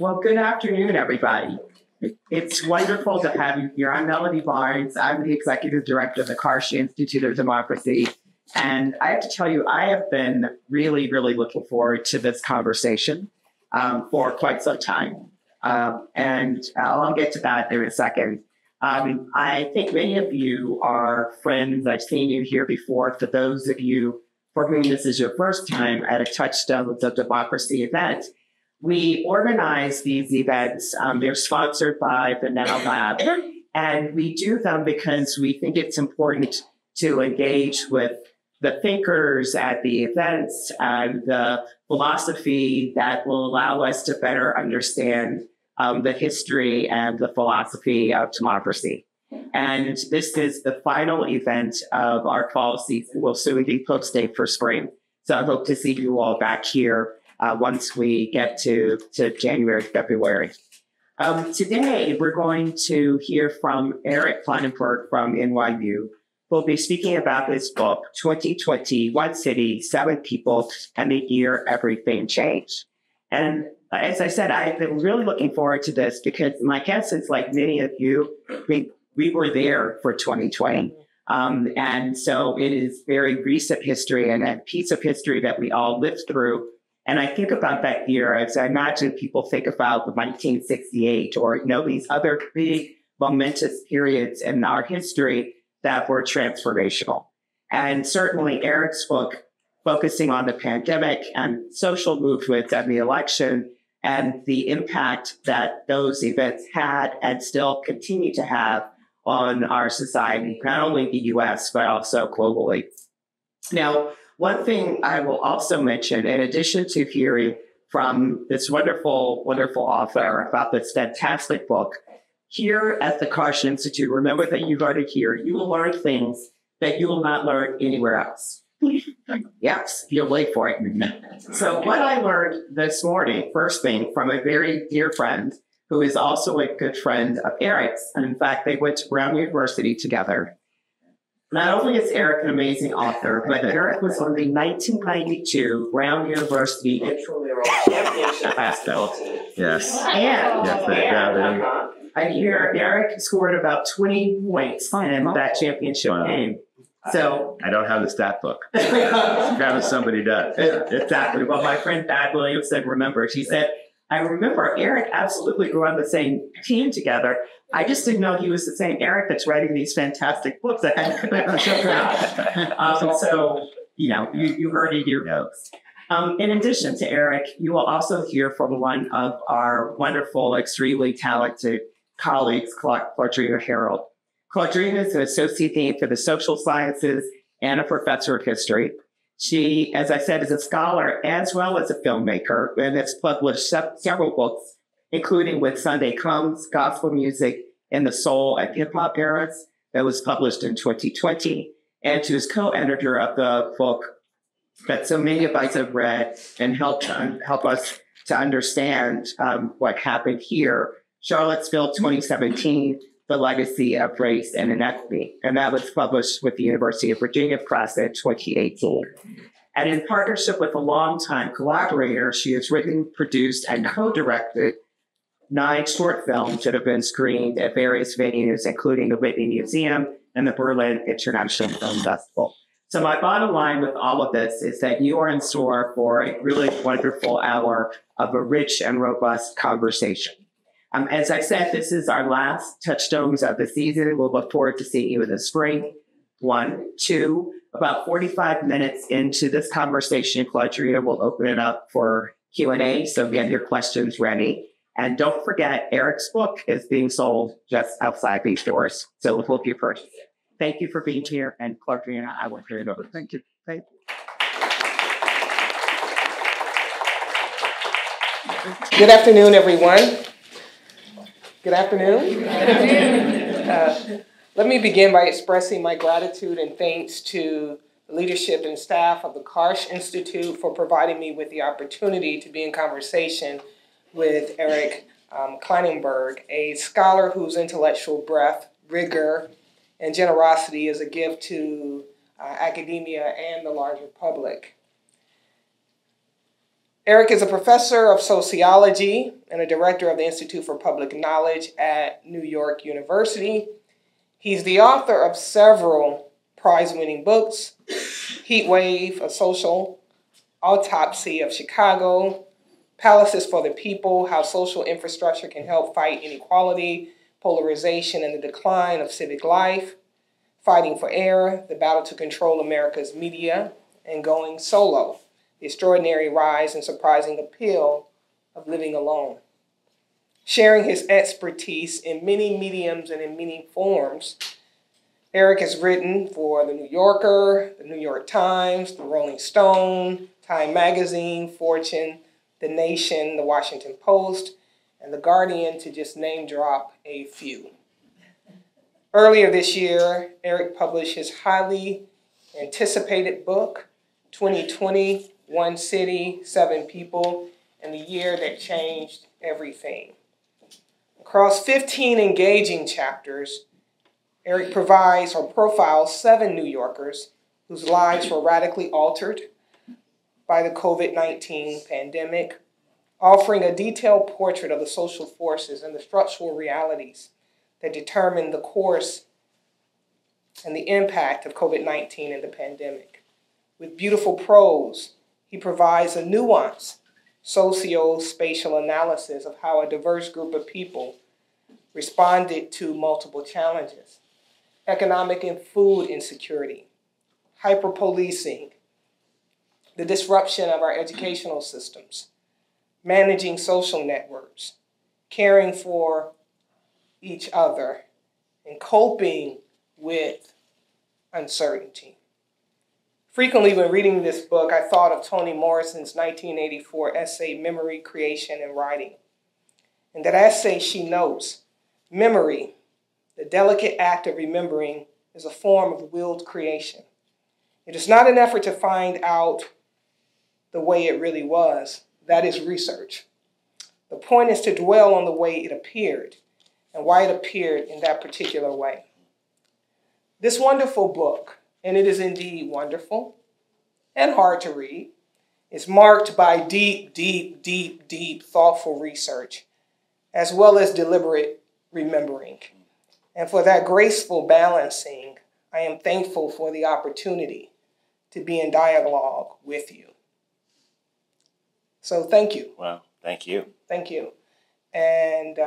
Well, good afternoon, everybody. It's wonderful to have you here. I'm Melody Barnes. I'm the Executive Director of the Karsh Institute of Democracy. And I have to tell you, I have been really, really looking forward to this conversation for quite some time. And I'll get to that in a second. I think many of you are friends. I've seen you here before. For those of you for whom this is your first time at a Touchstones of Democracy event, we organize these events. They're sponsored by the Now Lab, and we do them because we think it's important to engage with the thinkers at the events and the philosophy that will allow us to better understand the history and the philosophy of democracy. And this is the final event of our fall season. We'll soon be post-date for spring. So I hope to see you all back here once we get to January, February. Today, we're going to hear from Eric Klinenberg from NYU, who'll be speaking about his book, 2020, One City, 7 People, and the Year Everything Changed. And as I said, I've been really looking forward to this because my guess is, like many of you, we were there for 2020. And so it is very recent history and a piece of history that we all lived through. And I think about that year as I imagine people think about the 1968 or, these other big momentous periods in our history that were transformational. And certainly Eric's book, focusing on the pandemic and social movements and the election and the impact that those events had and still continue to have on our society, not only the US, but also globally. Now, one thing I will also mention, in addition to hearing from this wonderful, wonderful author about this fantastic book, here at the Karsh Institute, remember that you learn it here. You will learn things that you will not learn anywhere else. Yes, you'll wait for it. So what I learned this morning, first thing, from a very dear friend, who is also a good friend of Eric's, and in fact, they went to Brown University together. Not only is Eric an amazing author, but Eric was on the 1992 Brown University Intramural Championship basketball team. Yes. And I hear Eric scored about 20 points in that championship game. So I don't have the stat book. Grab somebody does. Exactly. Well, my friend Thad Williamson remembered. He said, I remember Eric absolutely grew on the same team together. I just didn't know he was the same Eric that's writing these fantastic books that had so, you heard it here, folks. In addition to Eric, you will also hear from one of our wonderful, extremely talented colleagues, Claudrena Harold. Claudrena is an associate dean for the social sciences and a professor of history. She, as I said, is a scholar as well as a filmmaker and has published several books, including When Sunday Comes, Gospel Music in the Soul and Hip Hop Eras, that was published in 2020, and she was co-editor of the book that so many of us have read and help us to understand what happened here, Charlottesville 2017, The Legacy of Race and Inequity. And that was published with the University of Virginia Press in 2018. And in partnership with a longtime collaborator, she has written, produced, and co-directed 9 short films that have been screened at various venues, including the Whitney Museum and the Berlin International Film Festival. So my bottom line with all of this is that you are in store for a really wonderful hour of a rich and robust conversation. As I said, this is our last Touchstones of the season. We'll look forward to seeing you in the spring. 1, 2, about 45 minutes into this conversation, Claudrena will open it up for Q&A, so get your questions ready. And don't forget, Eric's book is being sold just outside these doors, so we'll hope you purchase it. Thank you for being here, and Claudrena, I will turn it over. Thank you. Thank you. Good afternoon, everyone. Good afternoon. Good afternoon. Let me begin by expressing my gratitude and thanks to the leadership and staff of the Karsh Institute for providing me with the opportunity to be in conversation with Eric Klinenberg, a scholar whose intellectual breadth, rigor, and generosity is a gift to academia and the larger public. Eric is a professor of sociology and a director of the Institute for Public Knowledge at New York University. He's the author of several prize-winning books: Heat Wave, A Social Autopsy of Chicago, Palaces for the People, How Social Infrastructure Can Help Fight Inequality, Polarization, and the Decline of Civic Life, Fighting for Air, The Battle to Control America's Media, and Going Solo, The Extraordinary Rise and Surprising Appeal of Living Alone. Sharing his expertise in many mediums and in many forms, Eric has written for The New Yorker, The New York Times, The Rolling Stone, Time Magazine, Fortune, The Nation, The Washington Post, and The Guardian, to just name drop a few. Earlier this year, Eric published his highly anticipated book, 2020, One City, 7 People, and the Year That Changed Everything. Across 15 engaging chapters, Eric provides or profiles 7 New Yorkers whose lives were radically altered by the COVID-19 pandemic, offering a detailed portrait of the social forces and the structural realities that determine the course and the impact of COVID-19 and the pandemic. With beautiful prose, he provides a nuanced socio-spatial analysis of how a diverse group of people responded to multiple challenges: economic and food insecurity, hyper-policing, the disruption of our educational systems, managing social networks, caring for each other, and coping with uncertainty. Frequently, when reading this book, I thought of Toni Morrison's 1984 essay, Memory, Creation, and Writing. In that essay, she notes, memory, the delicate act of remembering, is a form of willed creation. It is not an effort to find out the way it really was. That is research. The point is to dwell on the way it appeared and why it appeared in that particular way. This wonderful book, and it is indeed wonderful and hard to read, is marked by deep, deep, deep, deep, thoughtful research, as well as deliberate remembering. And for that graceful balancing, I am thankful for the opportunity to be in dialogue with you. So thank you. Well, thank you. Thank you. And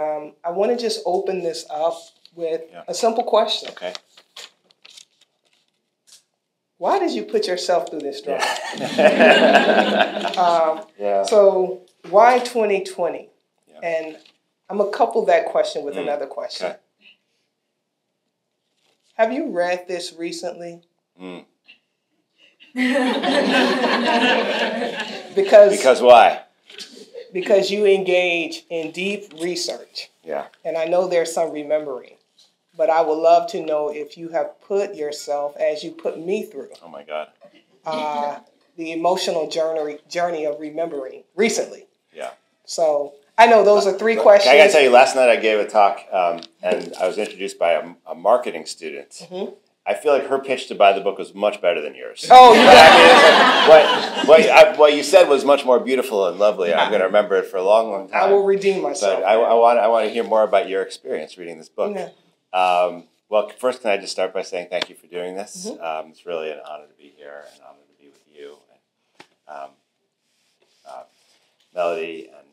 I want to just open this up with a simple question. Okay. Why did you put yourself through this struggle? Yeah. So why 2020? Yeah. And I'm going to couple that question with another question. Okay. Have you read this recently? Because why? Because you engage in deep research. Yeah. And I know there's some remembering. But I would love to know if you have put yourself, as you put me through, Oh my God. The emotional journey of remembering recently. Yeah. So I know those are 3 questions. I got to tell you, last night I gave a talk, and I was introduced by a marketing student. Mm-hmm. I feel like her pitch to buy the book was much better than yours. Oh, yeah. What you said was much more beautiful and lovely. I'm going to remember it for a long, long time. I will redeem myself. But I want to hear more about your experience reading this book. Yeah. Well, first, can I just start by saying thank you for doing this? Mm-hmm. It's really an honor to be here, an honor to be with you, and Melody, and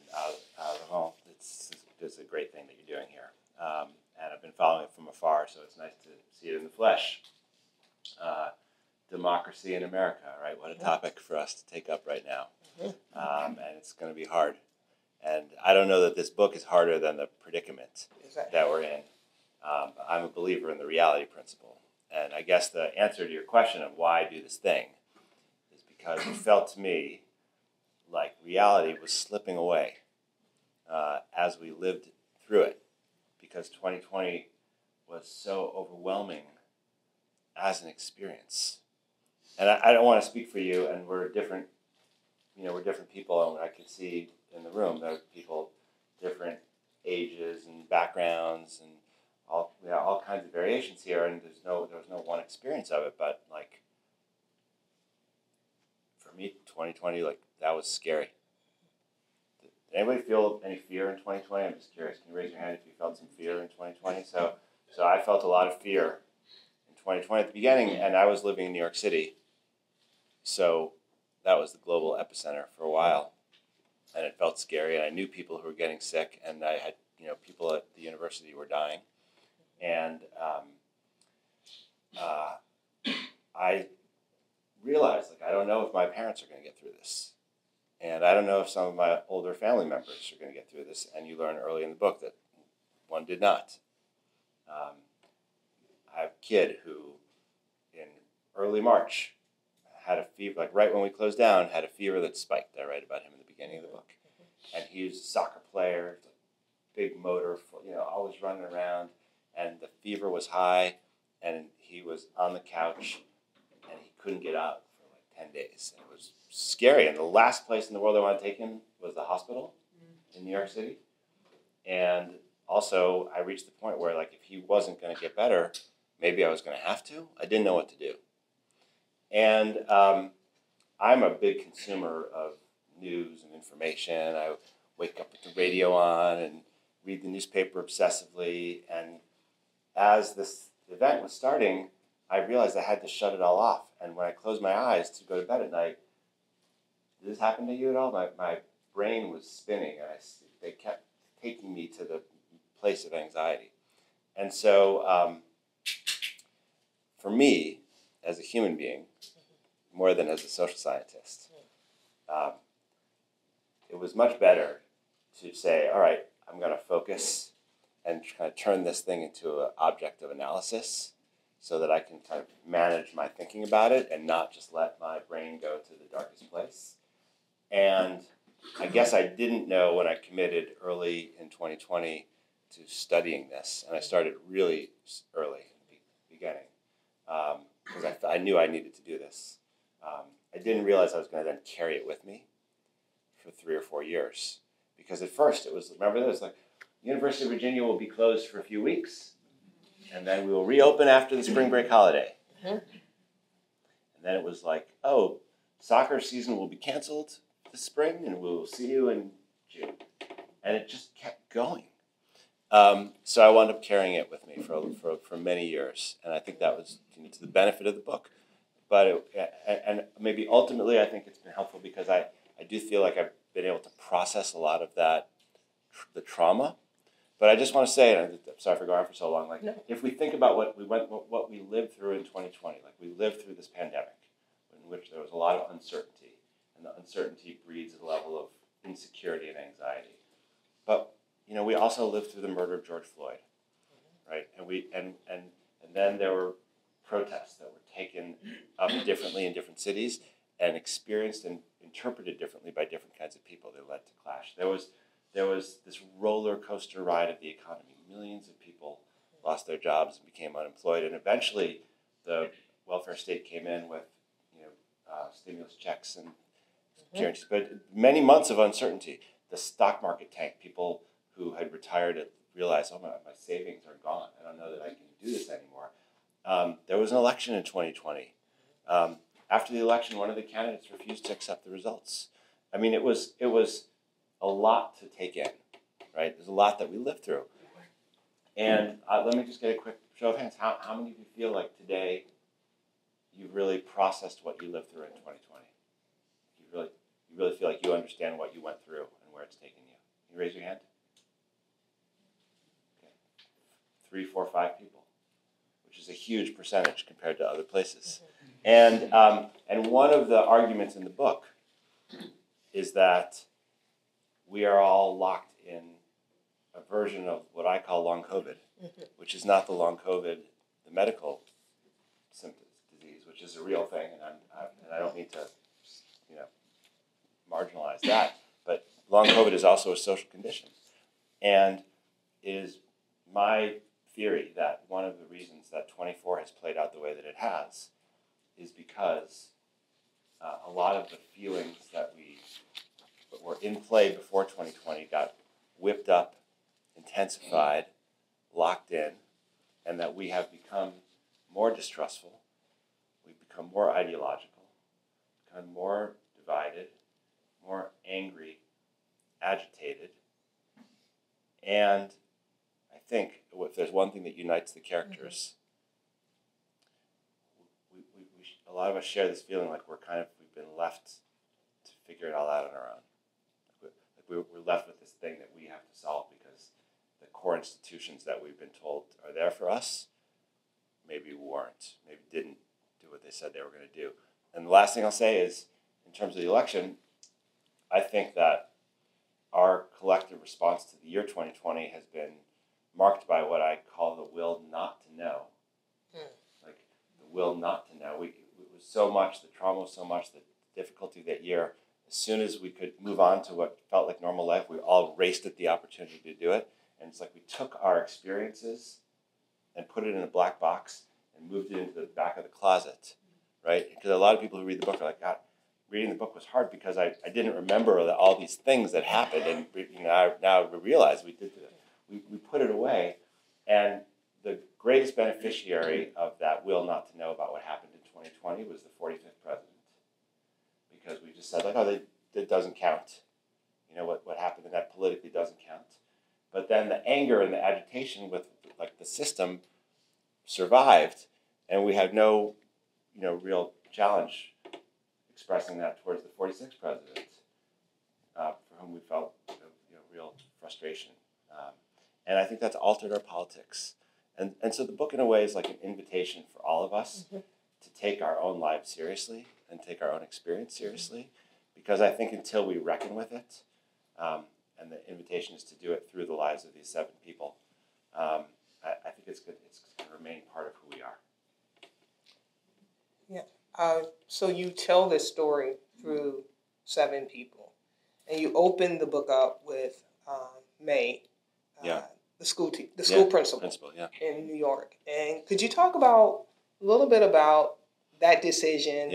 it's a great thing that you're doing here. And I've been following it from afar, so it's nice to see it in the flesh. Democracy in America, right? What a topic for us to take up right now. And it's going to be hard. And I don't know that this book is harder than the predicament that we're in. I'm a believer in the reality principle. And I guess the answer to your question of why I do this thing is because it felt to me like reality was slipping away as we lived through it, because 2020 was so overwhelming as an experience. And I don't want to speak for you, and we're different people, and I can see in the room there are people different ages and backgrounds and all kinds of variations here, and there's no one experience of it, but like for me 2020, like that was scary. Did anybody feel any fear in 2020? I'm just curious. Can you raise your hand if you felt some fear in 2020? So I felt a lot of fear in 2020 at the beginning, and I was living in New York City. So that was the global epicenter for a while, and it felt scary. And I knew people who were getting sick, and I had people at the university were dying, and I realized I don't know if my parents are going to get through this. And I don't know if some of my older family members are going to get through this. And you learn early in the book that one did not. I have a kid who, in early March, had a fever, right when we closed down, had a fever that spiked. I write about him in the beginning of the book. And he was a soccer player, big motor, always running around. And the fever was high, and he was on the couch, and he couldn't get up for 10 days. And it was scary, and the last place in the world I wanted to take him was the hospital in New York City. And also, I reached the point where, if he wasn't going to get better, maybe I was going to have to. I didn't know what to do. And I'm a big consumer of news and information. I wake up with the radio on and read the newspaper obsessively. And as this event was starting, I realized I had to shut it all off. And when I closed my eyes to go to bed at night, did this happen to you at all? My brain was spinning, and they kept taking me to the place of anxiety. And so for me, as a human being, more than as a social scientist, it was much better to say, all right, I'm going to focus and kind of turn this thing into an object of analysis so that I can kind of manage my thinking about it and not just let my brain go to the darkest place. And I guess I didn't know when I committed early in 2020 to studying this, and I started really early in the beginning because I knew I needed to do this. I didn't realize I was going to then carry it with me for 3 or 4 years, because at first it was, remember, it was University of Virginia will be closed for a few weeks, and then we will reopen after the spring break holiday. And then it was soccer season will be canceled this spring, and we'll see you in June. And it just kept going. So I wound up carrying it with me for many years, and I think that was to the benefit of the book. But and maybe ultimately I think it's been helpful because I do feel like I've been able to process a lot of that, the trauma. But I just want to say, and I'm sorry for going on for so long, if we think about what we lived through in 2020, we lived through this pandemic in which there was a lot of uncertainty, and the uncertainty breeds a level of insecurity and anxiety. But we also lived through the murder of George Floyd, right? And then there were protests that were taken up differently in different cities and experienced and interpreted differently by different kinds of people. They led to clash. There was this roller coaster ride of the economy. Millions of people lost their jobs and became unemployed, and eventually the welfare state came in with stimulus checks and guarantees. But many months of uncertainty. The stock market tanked. People who had retired realized, my savings are gone. I don't know that I can do this anymore. There was an election in 2020. After the election, one of the candidates refused to accept the results. I mean, it was a lot to take in, right? There's a lot that we lived through. And let me just get a quick show of hands. How many of you feel like today you've really processed what you lived through in 2020? You really feel like you understand what you went through and where it's taken you? Can you raise your hand? Okay. 3, 4, 5 people, which is a huge percentage compared to other places. And one of the arguments in the book is that we are all locked in a version of what I call long COVID, which is not the long COVID, the medical symptoms disease, which is a real thing, and I don't mean to, marginalize that, but long COVID is also a social condition, and it is my theory that one of the reasons that 24 has played out the way that it has is because a lot of the feelings that were in play before 2020 got whipped up, intensified, locked in, and that we have become more distrustful, we've become more ideological, become more divided, more angry, agitated, And I think if there's one thing that unites the characters, a lot of us share this feeling like we've been left to figure it all out on our own. We're left with this thing that we have to solve because the core institutions that we've been told are there for us maybe weren't, maybe didn't do what they said they were going to do. And the last thing I'll say is, in terms of the election, I think that our collective response to the year 2020 has been marked by what I call the will not to know. Like the will not to know. It was so much, the trauma was so much, the difficulty that year. As soon as we could move on to what felt like normal life, we all raced at the opportunity to do it. And it's like we took our experiences and put it in a black box and moved it into the back of the closet, right? Because a lot of people who read the book are like, God, reading the book was hard because I didn't remember all these things that happened. And now we realize we did it. We put it away. And the greatest beneficiary of that will not to know about what happened in 2020 was the 45th president. Because we just said, like, oh, that doesn't count. You know, what happened in that politically doesn't count. But then the anger and the agitation with, like, the system survived, and we had no, real challenge expressing that towards the 46th president, for whom we felt, real frustration. And I think that's altered our politics. And so the book, in a way, is like an invitation for all of us to take our own lives seriously and take our own experience seriously, because I think until we reckon with it, and the invitation is to do it through the lives of these 7 people, I think it's going to remain part of who we are. Yeah. So you tell this story through 7 people, and you open the book up with May, the school principal in New York. And could you talk a little bit about that decision?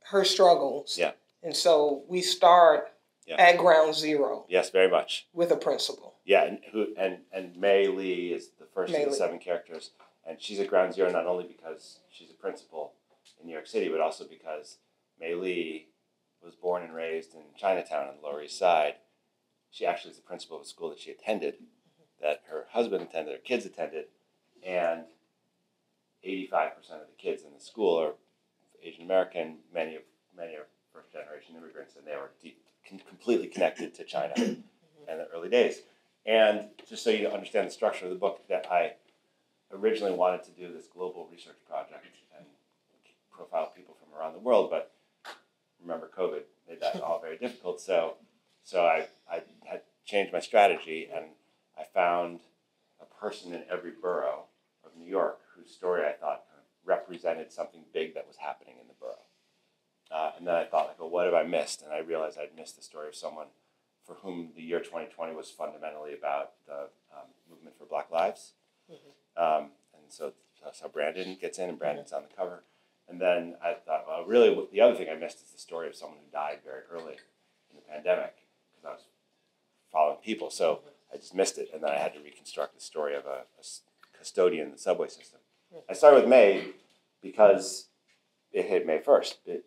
Her struggles. Yeah. And so we start at ground zero. Yes, very much. With a principal. Yeah, and May Lee is the first of the 7 characters, and she's at ground zero not only because she's a principal in New York City, but also because May Lee was born and raised in Chinatown on the Lower East Side. She actually is the principal of a school that she attended, that her husband attended, her kids attended, and 85% of the kids in the school are Asian American. Many are first generation immigrants, and they were completely connected to China in the early days. And just so you understand the structure of the book, that I originally wanted to do this global research project and profile people from around the world, but remember COVID made that all very difficult. So I had changed my strategy, and I found a person in every borough of New York whose story I thought kind of represented something big that was happening in the borough. And then I thought, like, well, what have I missed? And I realized I'd missed the story of someone for whom the year 2020 was fundamentally about the movement for Black Lives. And so that's how Brandon gets in, and Brandon's on the cover. And then I thought, well, really, the other thing I missed is the story of someone who died very early in the pandemic, because I was following people. So I just missed it, and then I had to reconstruct the story of a custodian in the subway system. I started with May because it hit May 1st.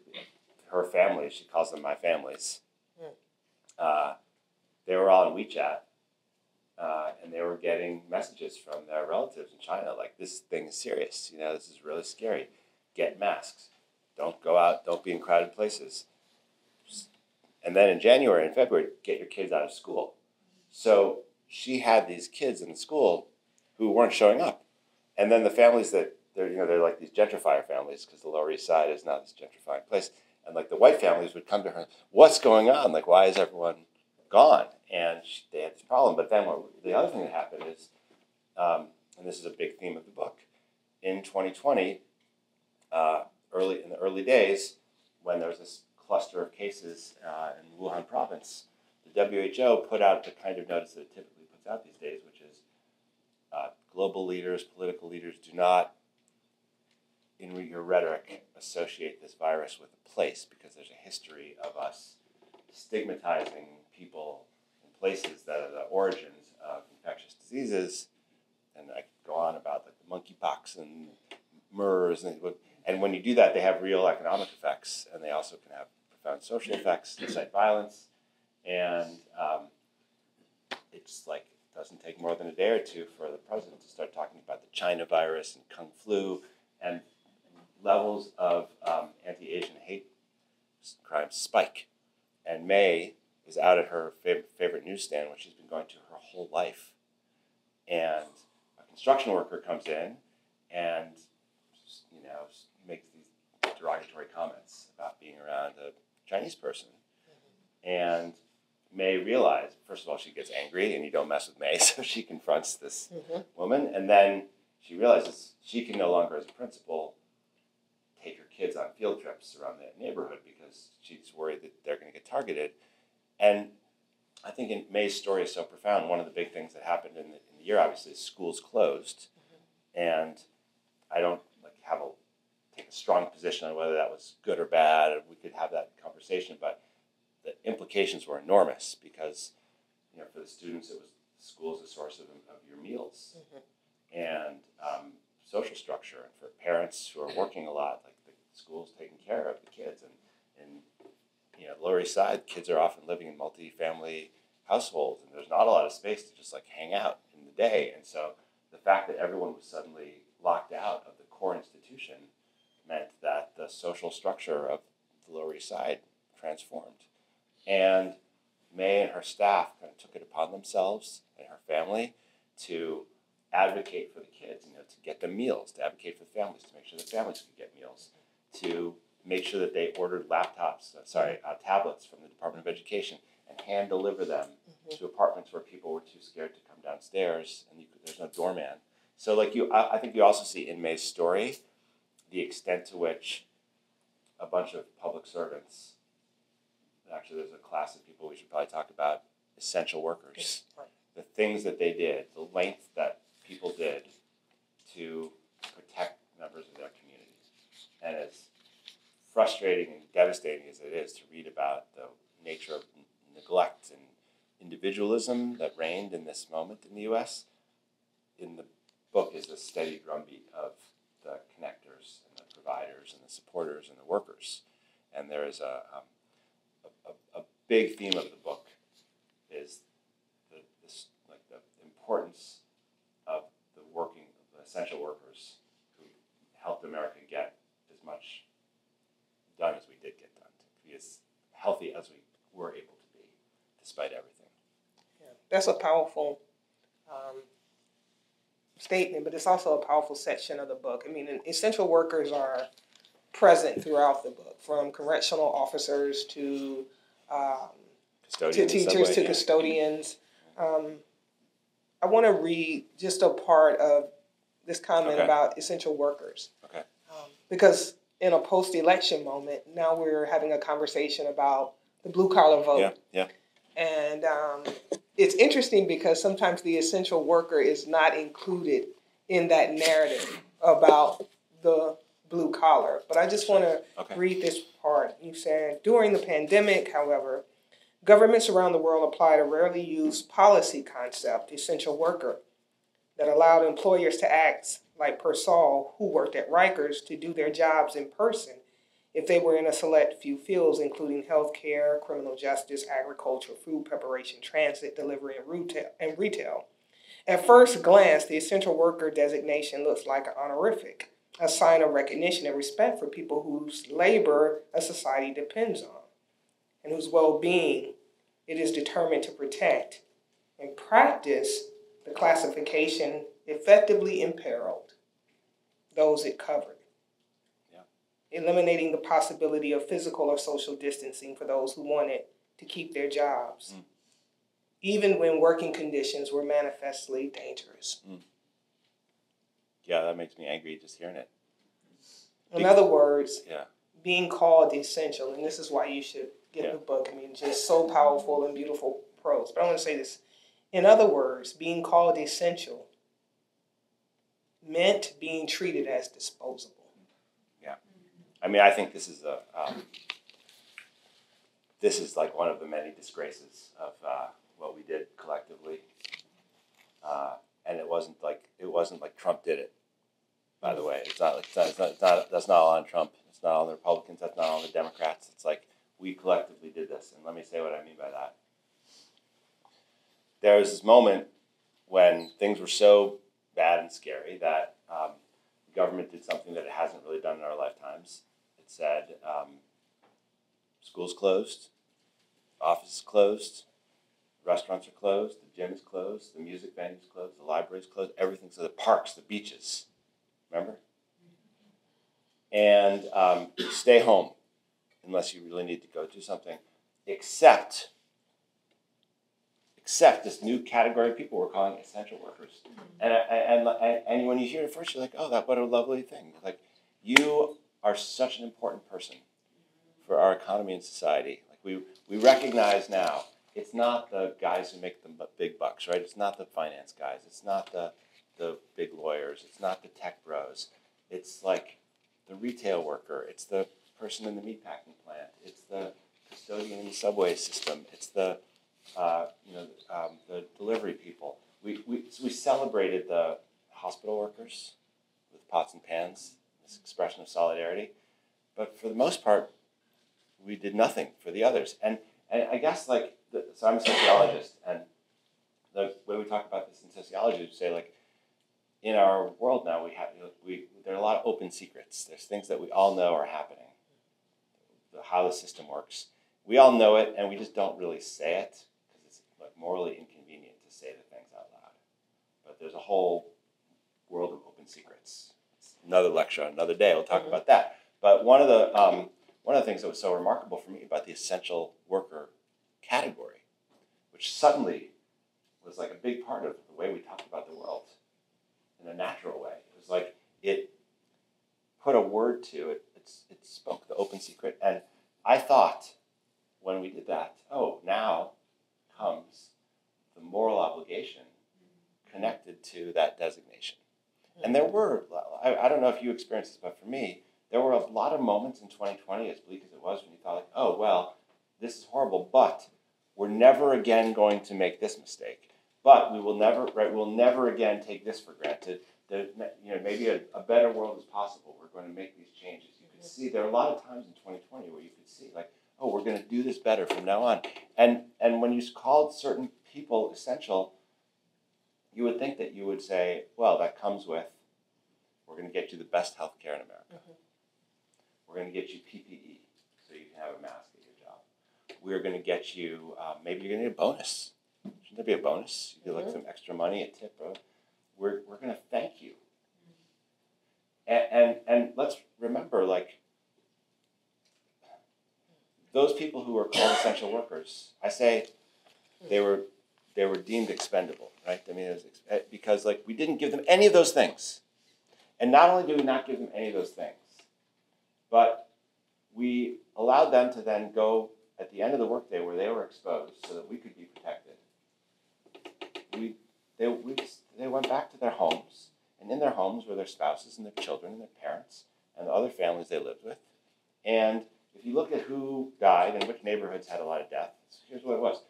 Her family, she calls them my families, they were all in WeChat, and they were getting messages from their relatives in China, like, this thing is serious, this is really scary. Get masks. Don't go out. Don't be in crowded places. And then in January and February, get your kids out of school. So she had these kids in the school who weren't showing up. And then the families that, they're like these gentrifier families, because the Lower East Side is now this gentrifying place. And like the white families would come to her, what's going on? Like, why is everyone gone? And they had this problem. But then the other thing that happened is, and this is a big theme of the book, in 2020, in the early days, when there was this cluster of cases in Wuhan province, the WHO put out the kind of notice that it typically puts out these days, which is global leaders, political leaders, do not, in your rhetoric, associate this virus with a place, because there's a history of us stigmatizing people in places that are the origins of infectious diseases. And I could go on about like the monkeypox and MERS, and when you do that, they have real economic effects, and they also can have profound social effects, incite violence, and it's like it doesn't take more than a day or two for the president to start talking about the China virus and Kung flu, and levels of anti-Asian hate crimes spike. And May is out at her favorite newsstand, which she's been going to her whole life. And a construction worker comes in and, makes these derogatory comments about being around a Chinese person. And May realized, first of all, she gets angry, and you don't mess with May, so she confronts this woman. And then she realizes she can no longer, as a principal, take her kids on field trips around the neighborhood because she's worried that they're going to get targeted. And I think May's story is so profound. One of the big things that happened in the year, obviously, is schools closed. And I don't take a strong position on whether that was good or bad. We could have that conversation, but the implications were enormous because, for the students, it was school as a source of your meals and social structure, and for parents who are working a lot, like the school's taking care of the kids. And Lower East Side, kids are often living in multi-family households, and there's not a lot of space to just hang out in the day. And so the fact that everyone was suddenly locked out of the core institution meant that the social structure of the Lower East Side transformed. And May and her staff kind of took it upon themselves, and her family, to advocate for the kids, to get them meals, to advocate for the families, to make sure the families could get meals, to make sure that they ordered tablets from the Department of Education and hand deliver them to apartments where people were too scared to come downstairs, and there's no doorman. So I think you also see in May's story the extent to which a bunch of public servants, actually there's a class of people we should probably talk about, essential workers, the things that they did, the length that people did to protect members of their community. And as frustrating and devastating as it is to read about the nature of neglect and individualism that reigned in this moment in the U.S., in the book is a steady drumbeat of the connectors and the providers and the supporters and the workers. And there is a big theme of the book is the importance of the essential workers who helped America get as much done as we did get done, to be as healthy as we were able to be, despite everything. Yeah, that's a powerful statement, but it's also a powerful section of the book. Essential workers are present throughout the book, from correctional officers to teachers to custodians. I want to read just a part of this comment about essential workers. Okay. Because in a post-election moment, now we're having a conversation about the blue-collar vote. Yeah. And it's interesting because sometimes the essential worker is not included in that narrative about the blue collar. But I just want to read this part. You said, during the pandemic, however, governments around the world applied a rarely used policy concept, essential worker, that allowed employers to act like Persol, who worked at Rikers, to do their jobs in person if they were in a select few fields, including healthcare, criminal justice, agriculture, food preparation, transit, delivery, and retail. At first glance, the essential worker designation looks like an honorific, a sign of recognition and respect for people whose labor a society depends on and whose well-being it is determined to protect. In practice, the classification effectively imperiled those it covered, eliminating the possibility of physical or social distancing for those who wanted to keep their jobs, even when working conditions were manifestly dangerous. Yeah, that makes me angry just hearing it. In other words, being called essential, and this is why you should get the book. Just so powerful and beautiful prose. But I want to say this. In other words, being called essential meant being treated as disposable. Yeah. I think this is like one of the many disgraces of what we did collectively. And it wasn't like Trump did it, by the way. That's not all on Trump. It's not on the Republicans. That's not on the Democrats. It's like we collectively did this. And let me say what I mean by that. there was this moment when things were so bad and scary that the government did something that it hasn't really done in our lifetimes. It said, schools closed, offices closed, restaurants are closed, the gym is closed, the music venues closed, the libraries closed, everything. So the parks, the beaches, remember? And stay home unless you really need to go do something, except this new category of people we're calling essential workers. And when you hear it first, you're like, oh, what a lovely thing. Like, you are such an important person for our economy and society. Like, we recognize now, it's not the guys who make the big bucks, right? It's not the finance guys. It's not the big lawyers. It's not the tech bros. It's like the retail worker. It's the person in the meatpacking plant. It's the custodian in the subway system. It's the the delivery people. We celebrated the hospital workers with pots and pans, this expression of solidarity, but for the most part, we did nothing for the others. And I guess so I'm a sociologist, and the way we talk about this in sociology is to say, like, in our world now, there are a lot of open secrets. There's things that we all know are happening, how the system works. We all know it, and we just don't really say it because it's morally inconvenient to say the things out loud. But there's a whole world of open secrets. It's another lecture, another day. We'll talk about that. But one of the things that was so remarkable for me about the essential worker category, which suddenly was like a big part of the way we talked about the world in a natural way. It was like it put a word to it. It spoke the open secret. And I thought when we did that, oh, now comes the moral obligation connected to that designation. And there were, I don't know if you experienced this, but for me, there were a lot of moments in 2020, as bleak as it was, when you thought, like, oh, well, this is horrible, but we're never again going to make this mistake. But we'll never again take this for granted. Maybe a better world is possible. We're going to make these changes. You could see there are a lot of times in 2020 where you could see, like, oh, we're going to do this better from now on. And when you called certain people essential, you would think that you would say, well, that comes with, we're going to get you the best health care in America. We're going to get you PPE so you can have a mask at your job. We're going to get you, maybe you're going to need a bonus. Shouldn't there be a bonus? You get like some extra money, a tip. We're going to thank you. And let's remember, like, those people who are called essential workers, I say they were deemed expendable, right? I mean, it was because, like, we didn't give them any of those things. And not only did we not give them any of those things, but we allowed them to then go at the end of the workday where they were exposed so that we could be protected. They went back to their homes, and in their homes were their spouses and their children and their parents and the other families they lived with. And if you look at who died and which neighborhoods had a lot of deaths, here's what it was.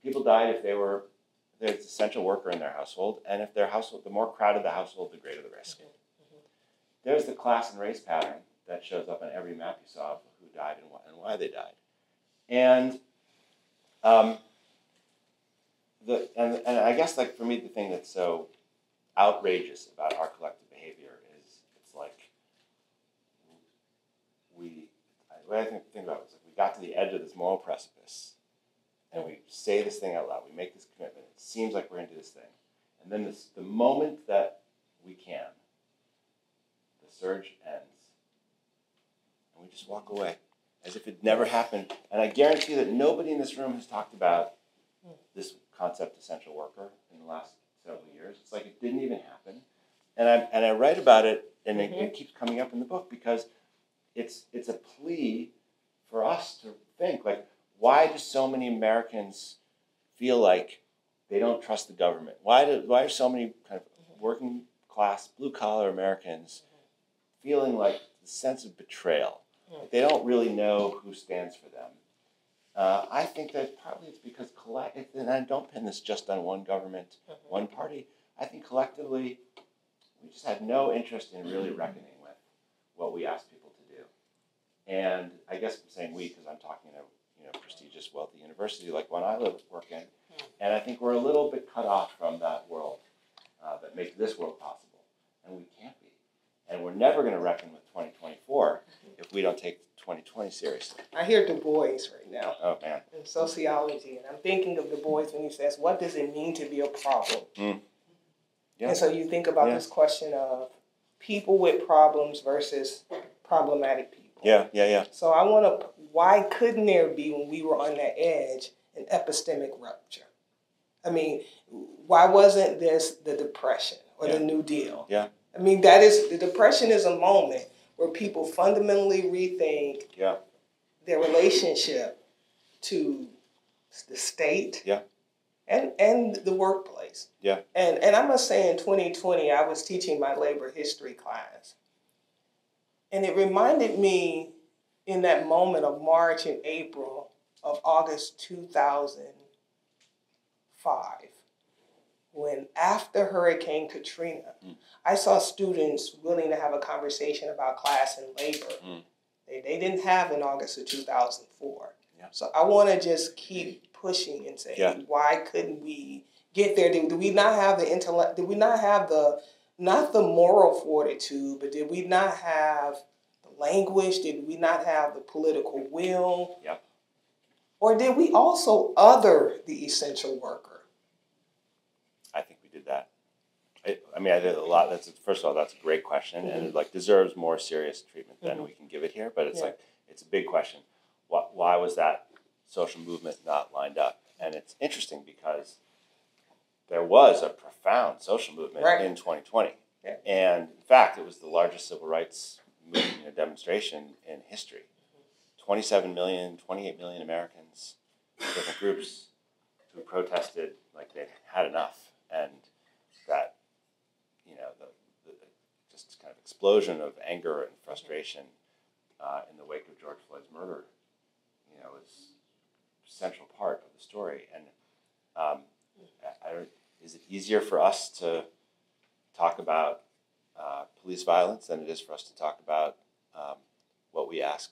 People died if there's an essential worker in their household, and if their household, the more crowded the household, the greater the risk. There's the class and race pattern that shows up on every map you saw of who died and why they died. And and I guess, like, for me, the thing that's so outrageous about our collective behavior is it's like the way I think about it is, like, we got to the edge of this moral precipice and we say this thing out loud, we make this commitment, it seems like we're into this thing, and then the moment that we can, the surge ends and we just walk away as if it never happened. And I guarantee that nobody in this room has talked about this concept essential worker in the last several years. It's like it didn't even happen. And I write about it, and it keeps coming up in the book because it's a plea for us to think, like, why do so many Americans feel like they don't trust the government? Why are so many kind of working class, blue collar Americans feeling like the sense of betrayal? Like they don't really know who stands for them. I think that partly it's because and I don't pin this just on one government, one party. I think collectively we just had no interest in really reckoning with what we asked people to do. And I guess I'm saying we because I'm talking prestigious, wealthy university like one I work in. And I think we're a little bit cut off from that world that makes this world possible. And we can't be. And we're never going to reckon with 2024 if we don't take 2020 seriously. I hear Du Bois right now. Oh, man. In sociology. And I'm thinking of Du Bois when he says, what does it mean to be a problem? Yeah. And so you think about this question of people with problems versus problematic people. Yeah. So why couldn't there be, when we were on that edge, an epistemic rupture? I mean, why wasn't this the Depression or the New Deal? Yeah. I mean, the Depression is a moment where people fundamentally rethink their relationship to the state and the workplace. Yeah. And I must say, in 2020, I was teaching my labor history class. And it reminded me in that moment of March and April of August 2005, when after Hurricane Katrina, I saw students willing to have a conversation about class and labor. They didn't have in August of 2004. Yeah. So I want to just keep pushing and say, why couldn't we get there? Did we not have the intellect? Did we not have not the moral fortitude, but did we not have the language? Did we not have the political will? Yep. Or did we also other the essential worker? I think we did that. I did a lot. First of all, that's a great question, and it deserves more serious treatment than we can give it here. But it's it's a big question. Why was that social movement not lined up? And it's interesting because there was a profound social movement in 2020, and in fact, it was the largest civil rights movement, demonstration in history. 27 million, 28 million Americans, different groups who protested like they had enough, and that the just kind of explosion of anger and frustration in the wake of George Floyd's murder, was a central part of the story. And is it easier for us to talk about police violence than it is for us to talk about what we ask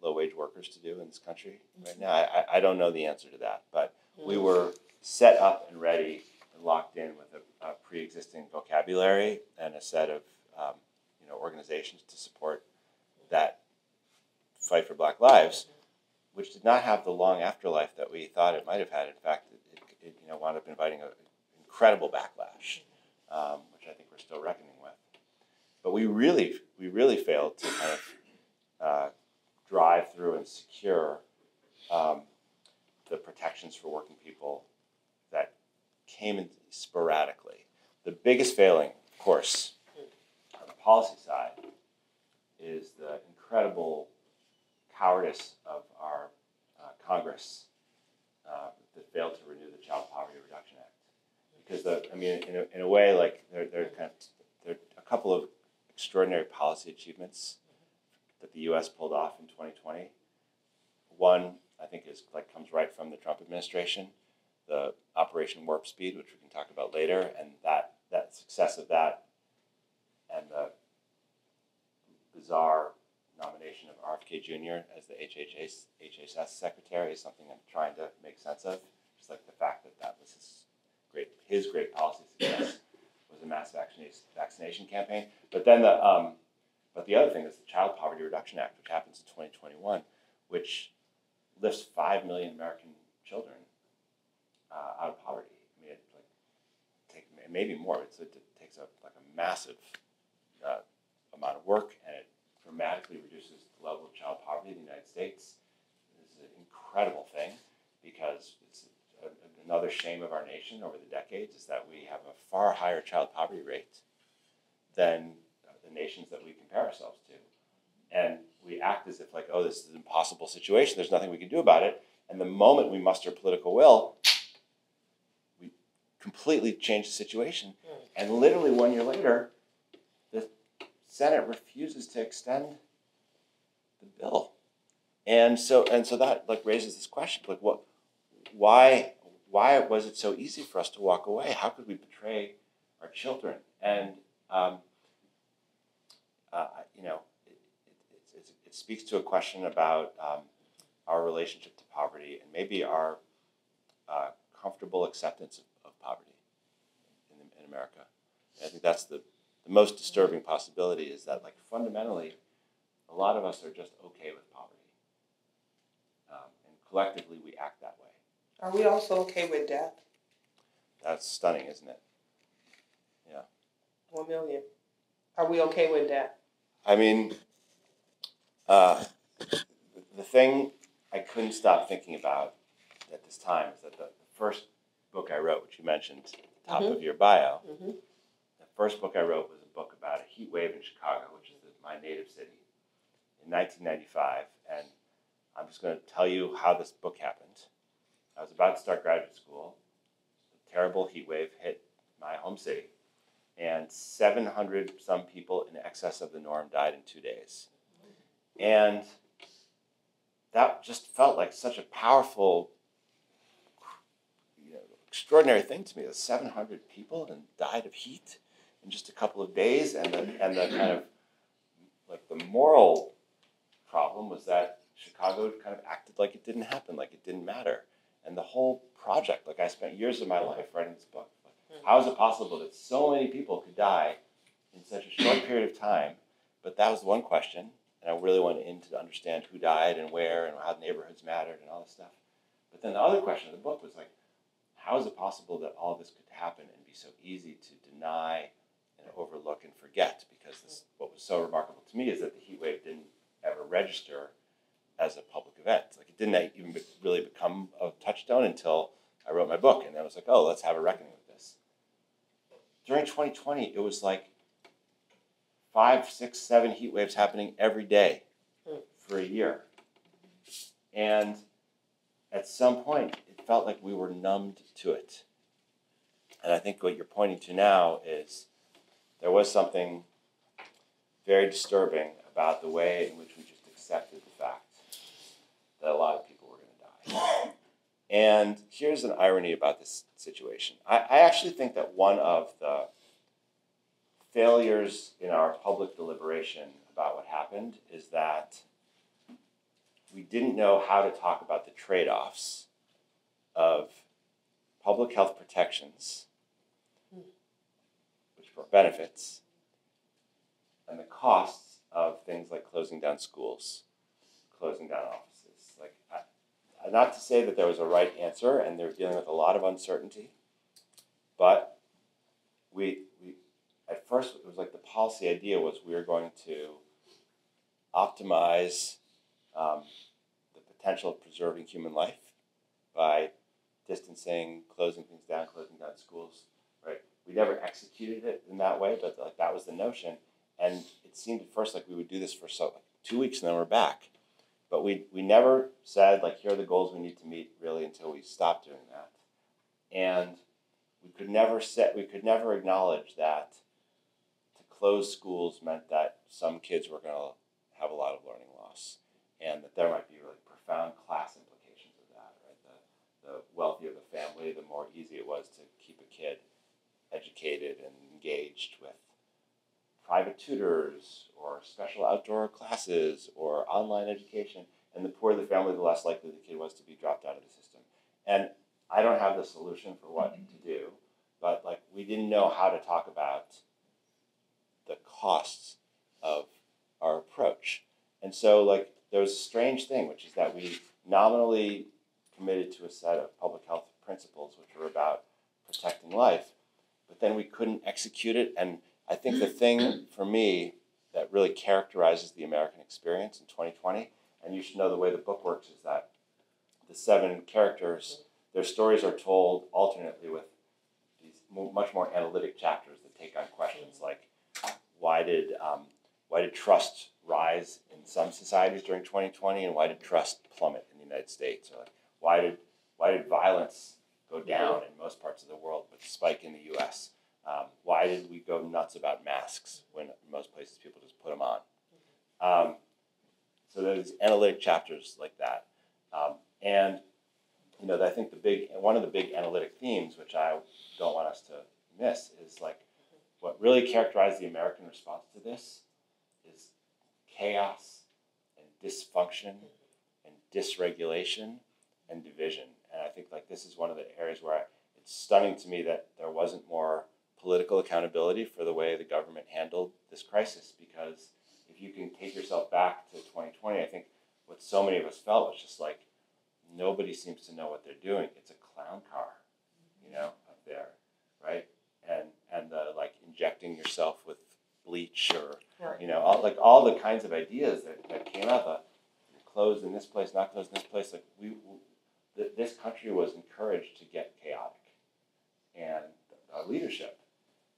low-wage workers to do in this country right now? I don't know the answer to that, but we were set up and ready and locked in with a pre-existing vocabulary and a set of organizations to support that fight for Black lives, which did not have the long afterlife that we thought it might have had. In fact, it wound up inviting an incredible backlash, which I think we're still reckoning with. But we really failed to kind of drive through and secure the protections for working people that came in sporadically. The biggest failing, of course, on the policy side is the incredible cowardice of our Congress that failed to renew the Child Poverty Reduction Act. Because in a way, there are a couple of extraordinary policy achievements that the U.S. pulled off in 2020. One, I think, comes right from the Trump administration, the Operation Warp Speed, which we can talk about later, and that success of that, and the bizarre nomination of RFK Jr. as the HHS secretary is something I'm trying to make sense of. Just like the fact that was his great policy success was a mass vaccination campaign. But then the other thing is the Child Poverty Reduction Act, which happens in 2021, which lifts 5 million American children out of poverty. Maybe more. It takes a massive amount of work, and it dramatically reduces the level of child poverty in the United States. This is an incredible thing because it's another shame of our nation over the decades is that we have a far higher child poverty rate than the nations that we compare ourselves to. And we act as if this is an impossible situation. There's nothing we can do about it. And the moment we muster political will, we completely change the situation. And literally 1 year later, the Senate refuses to extend the bill. And so that raises this question, why was it so easy for us to walk away? How could we betray our children? And it speaks to a question about our relationship to poverty and maybe our comfortable acceptance of poverty in America. And I think that's the most disturbing possibility, is that, like, fundamentally, a lot of us are just okay with poverty. And collectively, we act that way. Are we also okay with death? That's stunning, isn't it? Yeah. 1 million. Are we okay with death? I mean, the thing I couldn't stop thinking about at this time is that the first book I wrote, which you mentioned at the top of your bio, the first book I wrote was a book about a heat wave in Chicago, which is my native city, in 1995. And I'm just going to tell you how this book happened. I was about to start graduate school. A terrible heat wave hit my home city, and 700 some people in excess of the norm died in 2 days. And that just felt like such a powerful, extraordinary thing to me. That 700 people and died of heat in just a couple of days, and the kind of, like, the moral problem was that Chicago kind of acted like it didn't happen, like it didn't matter. And the whole project, like, I spent years of my life writing this book. Like, how is it possible that so many people could die in such a short period of time? But that was one question, and I really went in to understand who died and where and how neighborhoods mattered and all this stuff. But then the other question of the book was, like, how is it possible that all this could happen and be so easy to deny and overlook and forget? Because what was so remarkable to me is that the heat wave didn't ever register as a public event. Like, it didn't even really become a touchstone until I wrote my book, and I was like, oh, let's have a reckoning with this. During 2020, it was like 5, 6, 7 heat waves happening every day for a year. And at some point, it felt like we were numbed to it. And I think what you're pointing to now is there was something very disturbing about the way in which we just accepted the fact that a lot of people were going to die. And here's an irony about this situation. I actually think that one of the failures in our public deliberation about what happened is that we didn't know how to talk about the trade-offs of public health protections, which were benefits, and the costs of things like closing down schools, closing down offices. Like, not to say that there was a right answer, and they're dealing with a lot of uncertainty, but we at first, it was like the policy idea was we were going to optimize the potential of preserving human life by distancing, closing things down, closing down schools, right? We never executed it in that way, but, like, that was the notion. And it seemed at first like we would do this for 2 weeks and then we're back. But we never said, like, here are the goals we need to meet, really, until we stopped doing that. And we could never acknowledge that to close schools meant that some kids were going to have a lot of learning loss, and that there might be really profound class implications of that, right? The wealthier the family, the more easy it was to keep a kid educated and engaged with private tutors or special outdoor classes or online education. And the poorer the family, the less likely the kid was to be dropped out of the system. And I don't have the solution for what to do, but, like, we didn't know how to talk about the costs of our approach. And so, like, there was a strange thing, which is that we nominally committed to a set of public health principles which were about protecting life, but then we couldn't execute it. And I think the thing for me that really characterizes the American experience in 2020, and you should know the way the book works, is that the 7 characters, their stories are told alternately with these much more analytic chapters that take on questions like, why did trust rise in some societies during 2020, and why did trust plummet in the United States? Or, like, why did violence go down in most parts of the world but spike in the U.S.? Why did we go nuts about masks when in most places people just put them on? So there's analytic chapters like that. And, I think one of the big analytic themes, which I don't want us to miss, is, like, what really characterized the American response to this is chaos and dysfunction and dysregulation and division. And I think like this is one of the areas where it's stunning to me that there wasn't more political accountability for the way the government handled this crisis, because if you can take yourself back to 2020, I think what so many of us felt was just like nobody seems to know what they're doing. It's a clown car, up there, right? And the like injecting yourself with bleach or all the kinds of ideas that came out. Closed in this place, not closed in this place. Like this country was encouraged to get chaotic, and our leadership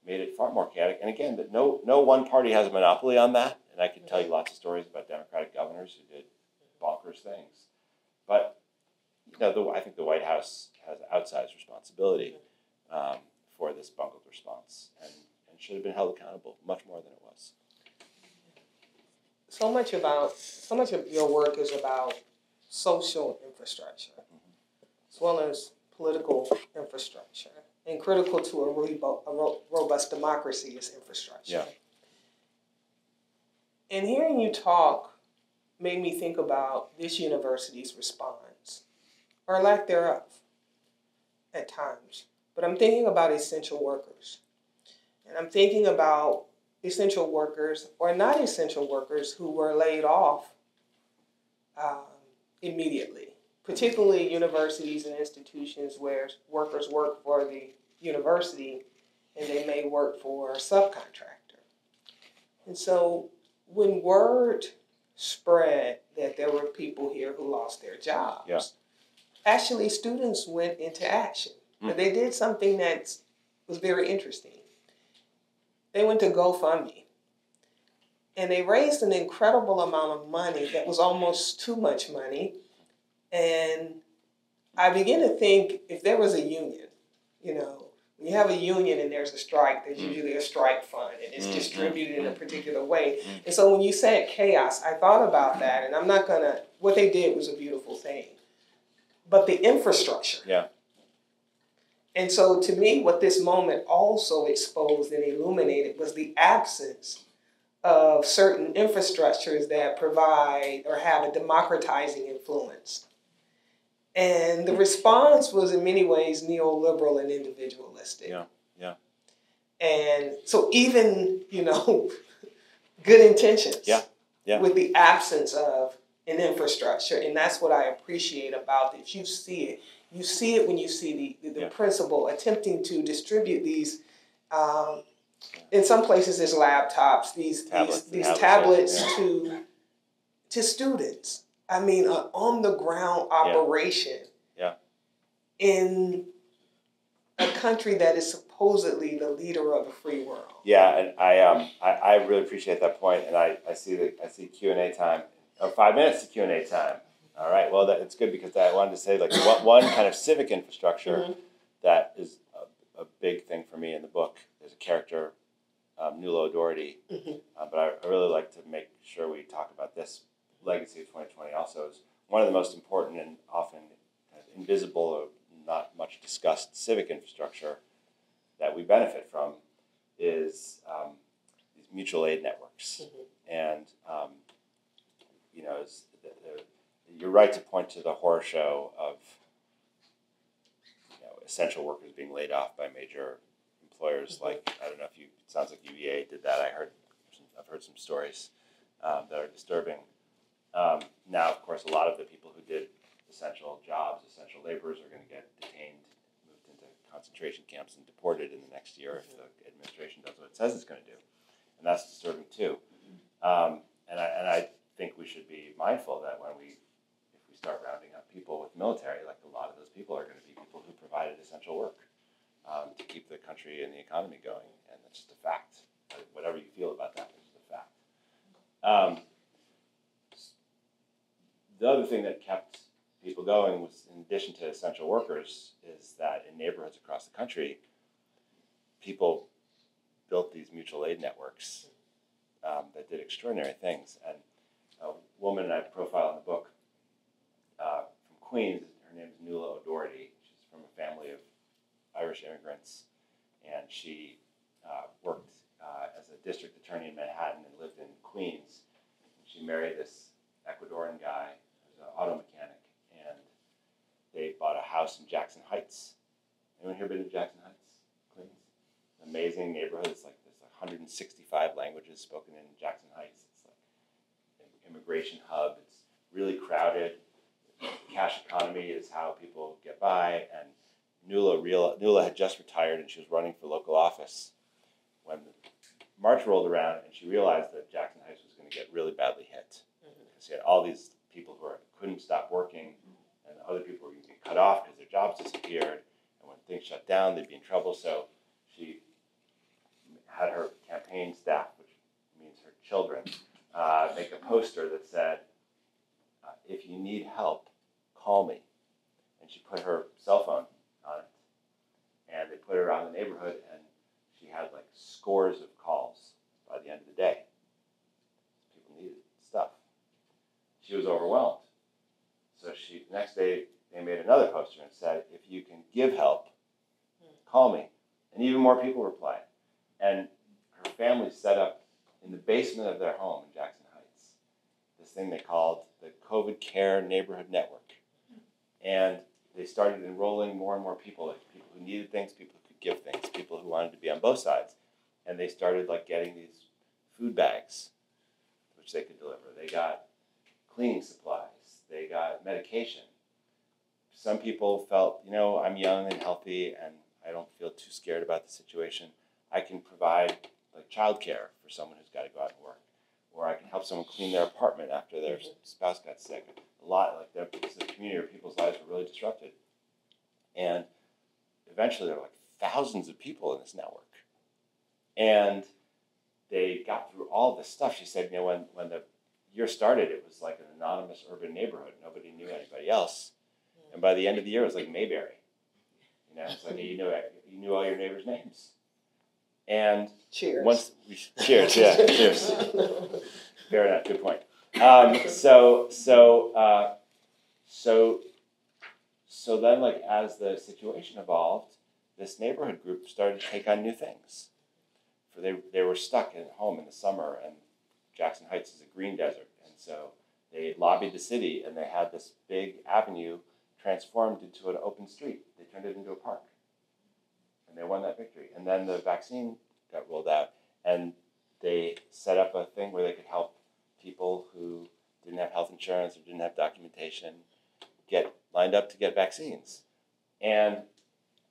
made it far more chaotic. And again, that no one party has a monopoly on that. And I could tell you lots of stories about Democratic governors who did bonkers things. But I think the White House has outsized responsibility for this bungled response, and should have been held accountable much more than it was. So much of your work is about social infrastructure, as well as political infrastructure, and critical to a robust democracy is infrastructure. Yeah. And hearing you talk made me think about this university's response, or lack thereof, at times. But I'm thinking about essential workers, and I'm thinking about essential workers or not essential workers who were laid off immediately, particularly universities and institutions where workers work for the university and they may work for a subcontractor. And so when word spread that there were people here who lost their jobs, actually students went into action. But they did something that was very interesting. They went to GoFundMe, and they raised an incredible amount of money that was almost too much money. And I began to think, if there was a union, when you have a union and there's a strike, there's usually a strike fund, and it's distributed in a particular way. And so when you said chaos, I thought about that, and I'm not going to, what they did was a beautiful thing. But the infrastructure. Yeah. And so to me, what this moment also exposed and illuminated was the absence of certain infrastructures that provide or have a democratizing influence. And the response was in many ways neoliberal and individualistic. Yeah. And so even, good intentions with the absence of an infrastructure. And that's what I appreciate about it. You see it. You see it when you see the principal attempting to distribute these, in some places there's laptops, these tablets to students. I mean, an on-the-ground operation in a country that is supposedly the leader of the free world. Yeah, and I really appreciate that point, and I see Q&A time. 5 minutes to Q&A time. All right. Well, it's good because I wanted to say like one kind of civic infrastructure that is a big thing for me in the book. There's a character, Nuala O'Doherty, but I really like to make sure we talk about this legacy of 2020 also is one of the most important and often kind of invisible or not much discussed civic infrastructure that we benefit from is these mutual aid networks. And, you're right to point to the horror show of essential workers being laid off by major employers. Like, I don't know if it sounds like UVA did that. I've heard some stories that are disturbing. Now, of course, a lot of the people who did essential jobs, essential laborers, are going to get detained, moved into concentration camps, and deported in the next year if the administration does what it says it's going to do, and that's disturbing too. And I think we should be mindful that if we start rounding up people with military, like a lot of those people are going to be people who provided essential work to keep the country and the economy going, and that's just a fact. Whatever you feel about that, it's just a fact. The other thing that kept people going was, in addition to essential workers, is that in neighborhoods across the country, people built these mutual aid networks that did extraordinary things. And a woman I profile in the book from Queens, her name is Nuala O'Doherty. She's from a family of Irish immigrants, and she worked as a district attorney in Manhattan and lived in Queens. And she married this Ecuadorian guy who's an auto house in Jackson Heights. Anyone here been to Jackson Heights, Queens? Amazing neighborhood. It's like there's like 165 languages spoken in Jackson Heights. It's like an immigration hub. It's really crowded. Cash economy is how people get by. And Nuala had just retired and she was running for local office when March rolled around, and she realized that Jackson Heights was going to get really badly hit. Because she had all these people who couldn't stop working, and other people were going to get cut off because their jobs disappeared. And when things shut down, they'd be in trouble. So she had her campaign staff, which means her children, make a poster that said, if you need help, call me. And she put her cell phone on it. And they put it around the neighborhood, and she had like scores of calls by the end of the day. People needed stuff. She was overwhelmed. So the next day, they made another poster and said, if you can give help, call me. And even more people replied. And her family set up in the basement of their home in Jackson Heights this thing they called the COVID Care Neighborhood Network. And they started enrolling more and more people, like people who needed things, people who could give things, people who wanted to be on both sides. And they started like getting these food bags, which they could deliver. They got cleaning supplies. They got medication. Some people felt, I'm young and healthy and I don't feel too scared about the situation. I can provide like childcare for someone who's got to go out and work. Or I can help someone clean their apartment after their spouse got sick. A lot, like the community or people's lives were really disrupted. And eventually there were like thousands of people in this network. And they got through all this stuff. She said, when the year started, it was like an anonymous urban neighborhood. Nobody knew anybody else. And by the end of the year, it was like Mayberry. It's like you knew all your neighbors' names. And cheers. Cheers, yeah, cheers. Fair enough, good point. So then, like, as the situation evolved, this neighborhood group started to take on new things. For they were stuck at home in the summer, and Jackson Heights is a green desert, and so they lobbied the city, and they had this big avenue transformed into an open street. They turned it into a park, and they won that victory. And then the vaccine got rolled out, and they set up a thing where they could help people who didn't have health insurance or didn't have documentation get lined up to get vaccines. And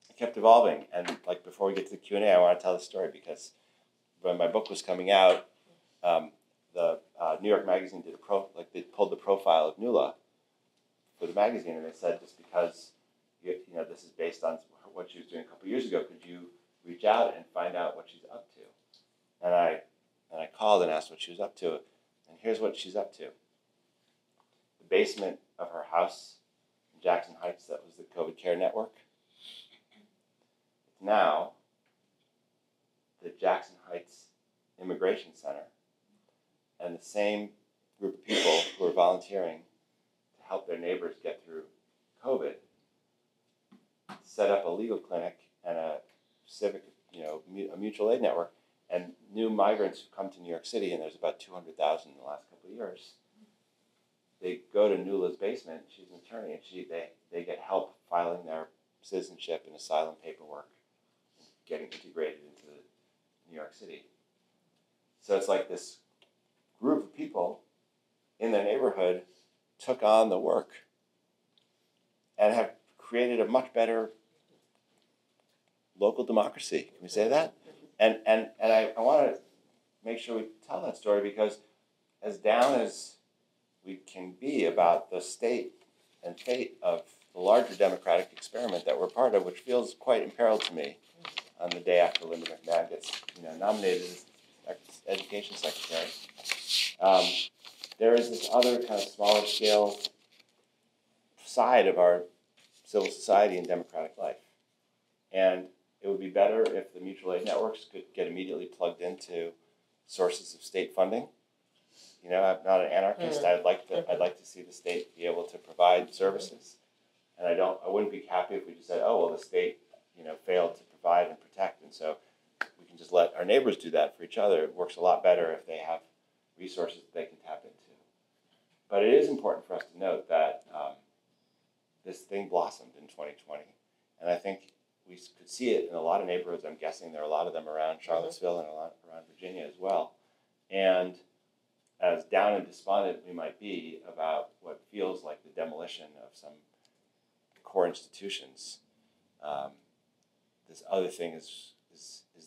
it kept evolving. And like before we get to the Q&A, I want to tell the story because when my book was coming out, the New York Magazine did they pulled the profile of Nuala for the magazine, and they said, just because this is based on what she was doing a couple years ago, could you reach out and find out what she's up to? And I called and asked what she was up to, and here's what she's up to. The basement of her house in Jackson Heights, that was the COVID Care Network. It's now the Jackson Heights Immigration Center, and the same group of people who are volunteering to help their neighbors get through COVID set up a legal clinic and a civic, a mutual aid network, and new migrants who come to New York City, and there's about 200,000 in the last couple of years, they go to Nuala's basement. She's an attorney, and they get help filing their citizenship and asylum paperwork, and getting integrated into New York City. So it's like this group of people in their neighborhood took on the work and have created a much better local democracy. Can we say that? And I want to make sure we tell that story because as down as we can be about the state and fate of the larger democratic experiment that we're part of, which feels quite imperiled to me on the day after Linda McMahon gets nominated as education secretary, there is this other kind of smaller scale side of our civil society and democratic life. And it would be better if the mutual aid networks could get immediately plugged into sources of state funding. I'm not an anarchist. I'd like to see the state be able to provide services. And I wouldn't be happy if we just said, oh, well, the state, failed to provide and protect. And so we can just let our neighbors do that for each other. It works a lot better if they have resources that they can tap into. But it is important for us to note that this thing blossomed in 2020. And I think we could see it in a lot of neighborhoods. I'm guessing there are a lot of them around Charlottesville and a lot around Virginia as well. And as down and despondent we might be about what feels like the demolition of some core institutions, this other thing is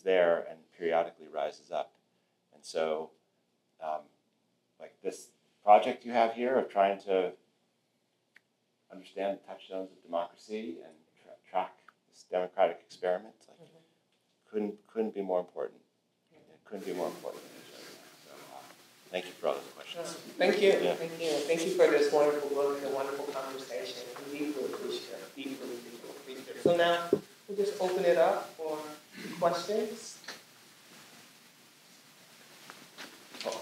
there and periodically rises up. And so, like this project you have here of trying to understand the touchstones of democracy and track this democratic experiment, like, couldn't be more important. It couldn't be more important. So, thank you for all those questions. Thank you. Yeah. Thank you. Thank you for this wonderful book and wonderful conversation. We deeply appreciate it. Deeply appreciate it. So now we'll just open it up for questions.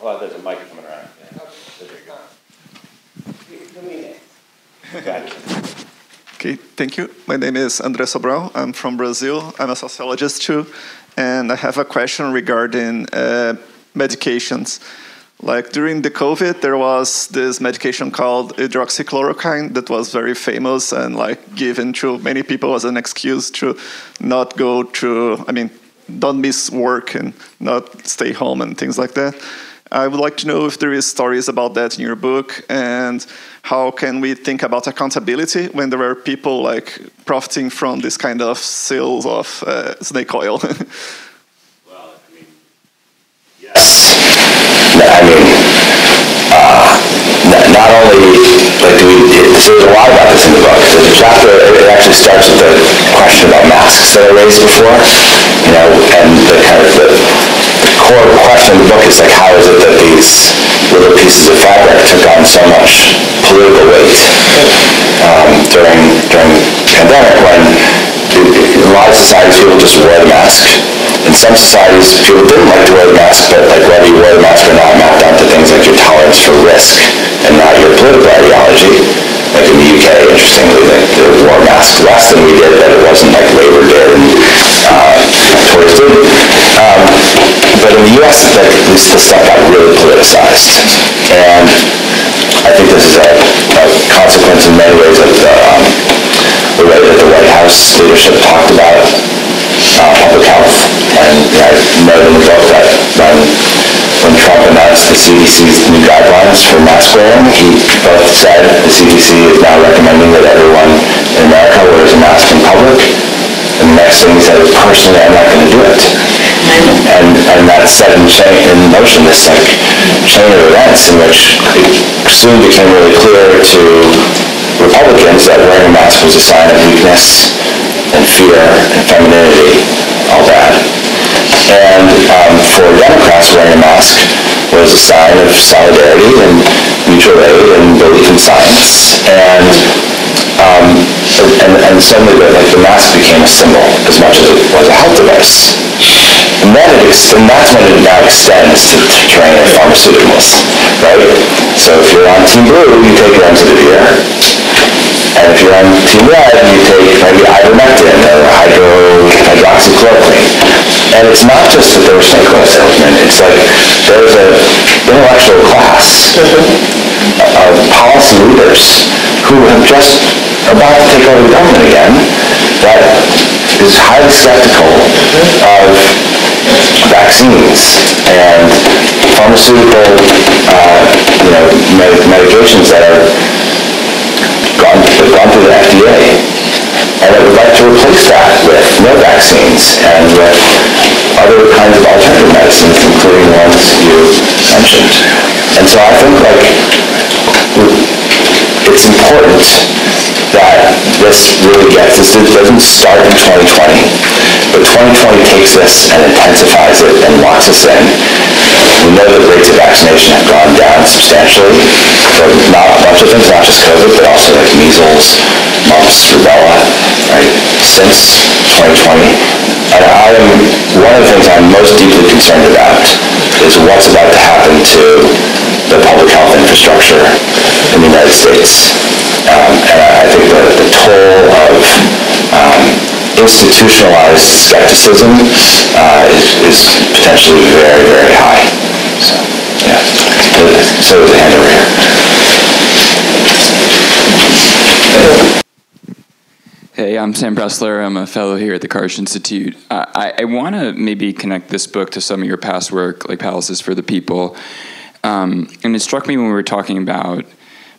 Well, there's a mic coming around. Yeah. There you go. Okay, thank you. My name is André Sobral. I'm from Brazil. I'm a sociologist too. And I have a question regarding medications. Like during the COVID, there was this medication called hydroxychloroquine that was very famous and like given to many people as an excuse to not go to, don't miss work and not stay home and things like that. I would like to know if there is stories about that in your book, and how can we think about accountability when there are people like profiting from this kind of sales of snake oil? Well, yes. Not only so there's a lot about this in the book. There's a chapter. It actually starts with the question about masks that I raised before, and the kind of the core question of the book is like, how is it that these little pieces of fabric took on so much political weight during the pandemic, when in a lot of societies people just wore the mask. In some societies, people didn't like to wear the mask, but like whether you wear the mask or not mapped down to things like your tolerance for risk and not your political ideology. Like in the UK, interestingly, they wore masks less than we did, but it wasn't like Labour did and Tories did. But in the US, this stuff got really politicized. And I think this is a consequence in many ways of the way that the White House leadership talked about public health. And I noted in the book that when Trump announced the CDC's new guidelines for mask wearing, he both said the CDC is now recommending that everyone in America wears a mask in public, and the next thing he said is, personally, I'm not going to do it. And that set in motion this chain of events in which it soon became really clear to Republicans that wearing a mask was a sign of weakness and fear and femininity, all bad. And for Democrats, wearing a mask was a sign of solidarity and mutual aid and belief in science. And suddenly the mask became a symbol as much as it was a health device. And that's when it now extends to train of pharmaceuticals, right? So if you're on Team Blue, you take remdesivir. And if you're on Team Red, you take maybe ivermectin or hydroxychloroquine. And it's not just that there were snake oil salesmen. It's like there's an intellectual class of policy leaders who have just about to take over the government again that is highly skeptical of vaccines and pharmaceutical medications that are gone through the FDA, and I would like to replace that with no vaccines and with other kinds of alternative medicines, including the ones you mentioned. And so I think it's important that this really this doesn't start in 2020, but 2020 takes this and intensifies it and locks us in. We know that rates of vaccination have gone down substantially for not a bunch of things, not just COVID, but also like measles, mumps, rubella, right, since 2020. And one of the things I'm most deeply concerned about is what's about to happen to the public health infrastructure in the United States. And I think the toll of institutionalized skepticism is potentially very, very high. So, yeah. So there's a hand over here. Hey, I'm Sam Bressler. I'm a fellow here at the Karsh Institute. I want to maybe connect this book to some of your past work, like Palaces for the People. And it struck me when we were talking about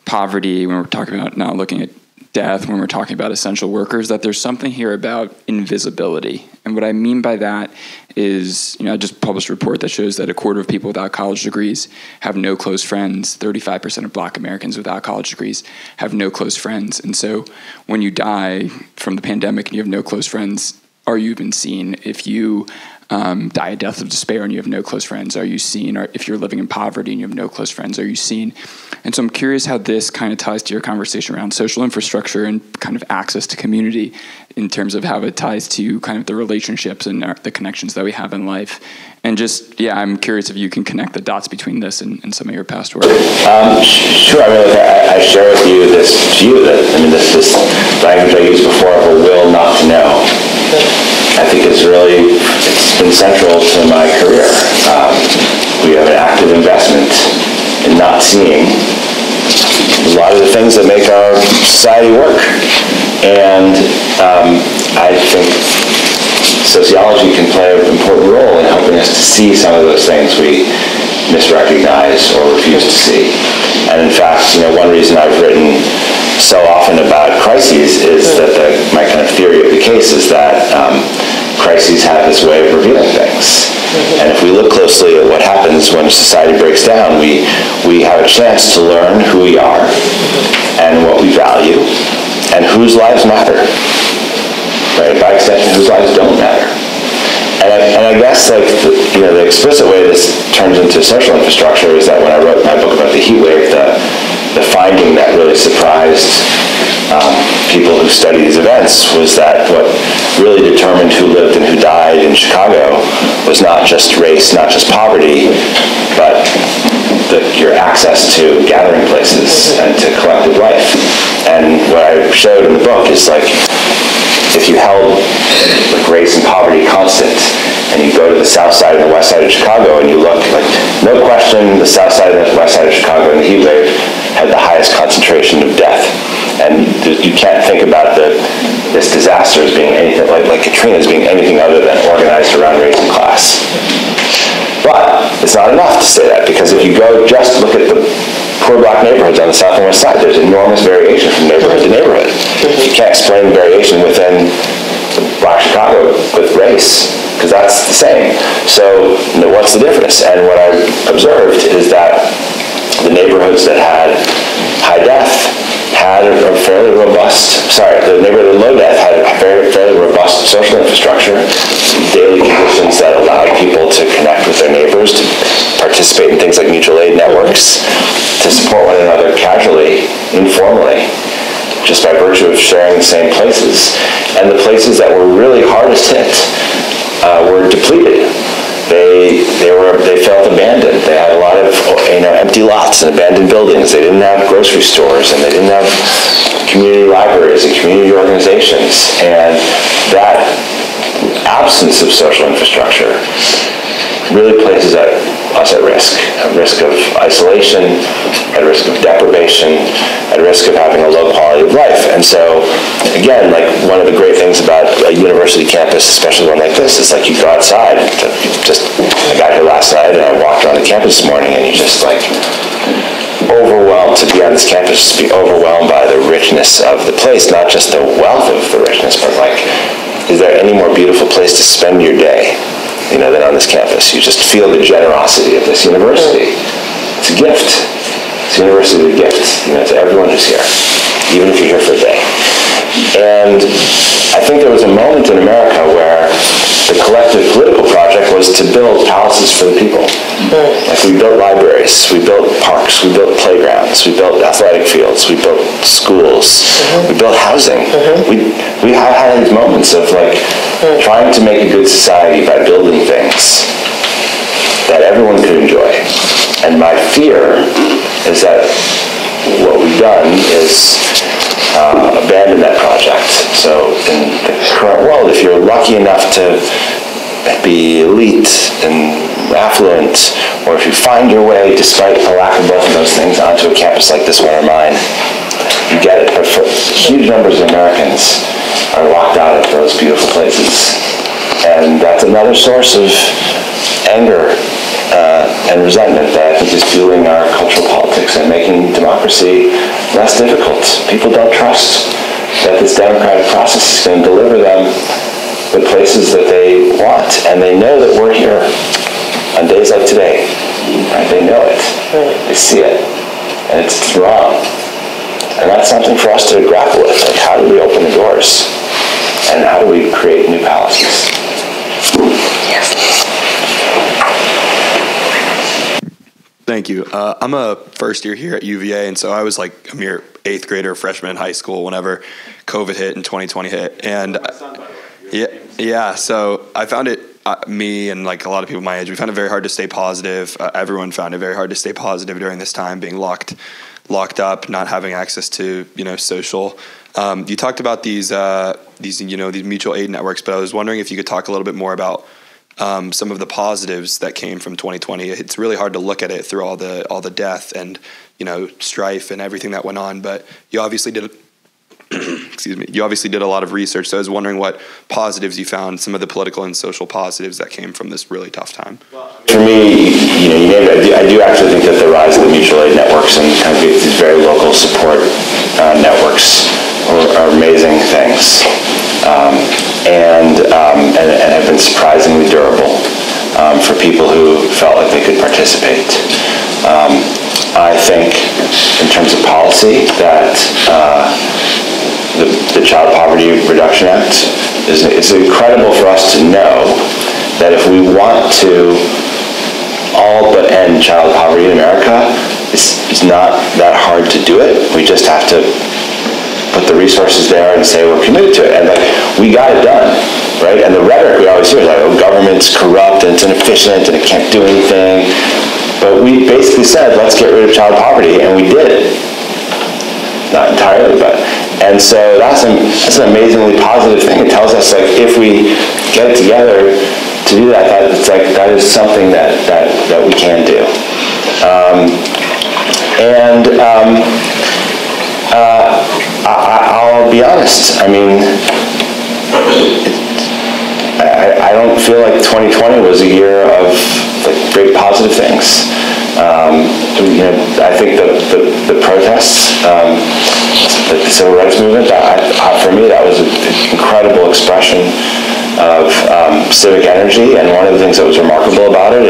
poverty, when we were talking about not looking at death, when we're talking about essential workers, that there's something here about invisibility. And what I mean by that is, I just published a report that shows that a quarter of people without college degrees have no close friends. 35% of Black Americans without college degrees have no close friends. And so when you die from the pandemic and you have no close friends, are you even seen? If you die a death of despair and you have no close friends, are you seen? Or if you're living in poverty and you have no close friends, are you seen? And so I'm curious how this kind of ties to your conversation around social infrastructure and kind of access to community in terms of how it ties to kind of the relationships and the connections that we have in life. And just, I'm curious if you can connect the dots between this and some of your past work. Sure. I share with you this view that, this language I used before of a will not to know. I think it's been central to my career. We have an active investment in not seeing a lot of the things that make our society work. And I think sociology can play an important role in helping us to see some of those things we misrecognize or refuse to see. And in fact, one reason I've written so often about crises is that my kind of theory of the case is that crises have this way of revealing things. And if we look closely at what happens when a society breaks down, we have a chance to learn who we are and what we value and whose lives matter. Right? By extension, whose lives don't matter. And I guess the explicit way this turns into social infrastructure is that when I wrote my book about the heat wave, the finding that really surprised people who study these events was that what really determined who lived and who died in Chicago was not just race, not just poverty, but your access to gathering places and to collective life. And what I showed in the book is if you held race and poverty constant, and you go to the south side and the west side of Chicago, and you look, no question, the south side and the west side of Chicago in the heat wave had the highest concentration of death. And you can't think about this disaster as being anything like Katrina as being anything other than organized around race and class. But it's not enough to say that, because if you go just look at the poor Black neighborhoods on the south and west side, there's enormous variation from neighborhood to neighborhood. You can't explain variation within Black Chicago with race, because that's the same. So what's the difference? And what I observed is that the neighborhoods that had high death had a fairly robust, the neighborhood with low death had a fairly robust social infrastructure, daily conditions that allowed people to connect with their neighbors, to participate in things like mutual aid networks, to support one another casually, informally, just by virtue of sharing the same places. And the places that were really hardest hit were depleted. They felt abandoned. They had a lot of empty lots and abandoned buildings. They didn't have grocery stores, and they didn't have community libraries and community organizations. And that absence of social infrastructure really places us at risk of isolation, at risk of deprivation, at risk of having a low quality of life. And so, again, one of the great things about a university campus, especially one like this, is you go outside. I got here last night and I walked around the campus this morning, and you're just overwhelmed to be on this campus, just be overwhelmed by the richness of the place, not just the wealth of the richness, but is there any more beautiful place to spend your day than on this campus? You just feel the generosity of this university. It's a gift. It's a university of gifts, to everyone who's here, even if you're here for a day. And I think there was a moment in America where the collective political project was to build palaces for the people. We built libraries, we built parks, we built playgrounds, we built athletic fields, we built schools, we built housing. We have had these moments of trying to make a good society by building things that everyone could enjoy. And my fear is that what we've done is abandon that project. So in the current world, if you're lucky enough to be elite and affluent, or if you find your way, despite the lack of both of those things, onto a campus like this one or mine, you get it. But for huge numbers of Americans, are locked out of those beautiful places. And that's another source of anger and resentment that I think is fueling our cultural politics and making democracy less difficult. People don't trust that this democratic process is going to deliver them the places that they want, and they know that we're here on days like today. Right? They know it. They see it, and it's wrong. And that's something for us to grapple with. Like, how do we open the doors, and how do we create new palaces? Thank you. I'm a first year here at UVA, and so I was like a mere 8th grader, freshman in high school whenever COVID hit and 2020 hit. And so I found it, me and like a lot of people my age, we found it very hard to stay positive. Everyone found it very hard to stay positive during this time, being locked up, not having access to, social. You talked about these mutual aid networks, but I was wondering if you could talk a little bit more about some of the positives that came from 2020. It's really hard to look at it through all the death and strife and everything that went on. But you obviously did, You obviously did a lot of research. So I was wondering what positives you found, some of the political and social positives that came from this really tough time. For me, I do actually think that the rise of the mutual aid networks and kind of these very local support networks are amazing things. And have been surprisingly durable for people who felt like they could participate. I think, in terms of policy, that the Child Poverty Reduction Act it's incredible for us to know that if we want to all but end child poverty in America, it's not that hard to do it. We just have to put the resources there and say we're committed to it, and we got it done, right? And the rhetoric we always hear is like, oh, government's corrupt and it's inefficient and it can't do anything. But we basically said, let's get rid of child poverty, and we did it. Not entirely, but. And so that's an amazingly positive thing. It tells us if we get it together to do that, that is something that we can do. I'll be honest. I mean, I don't feel like 2020 was a year of great positive things. I think the protests, the civil rights movement, for me, that was an incredible expression of civic energy. And one of the things that was remarkable about it,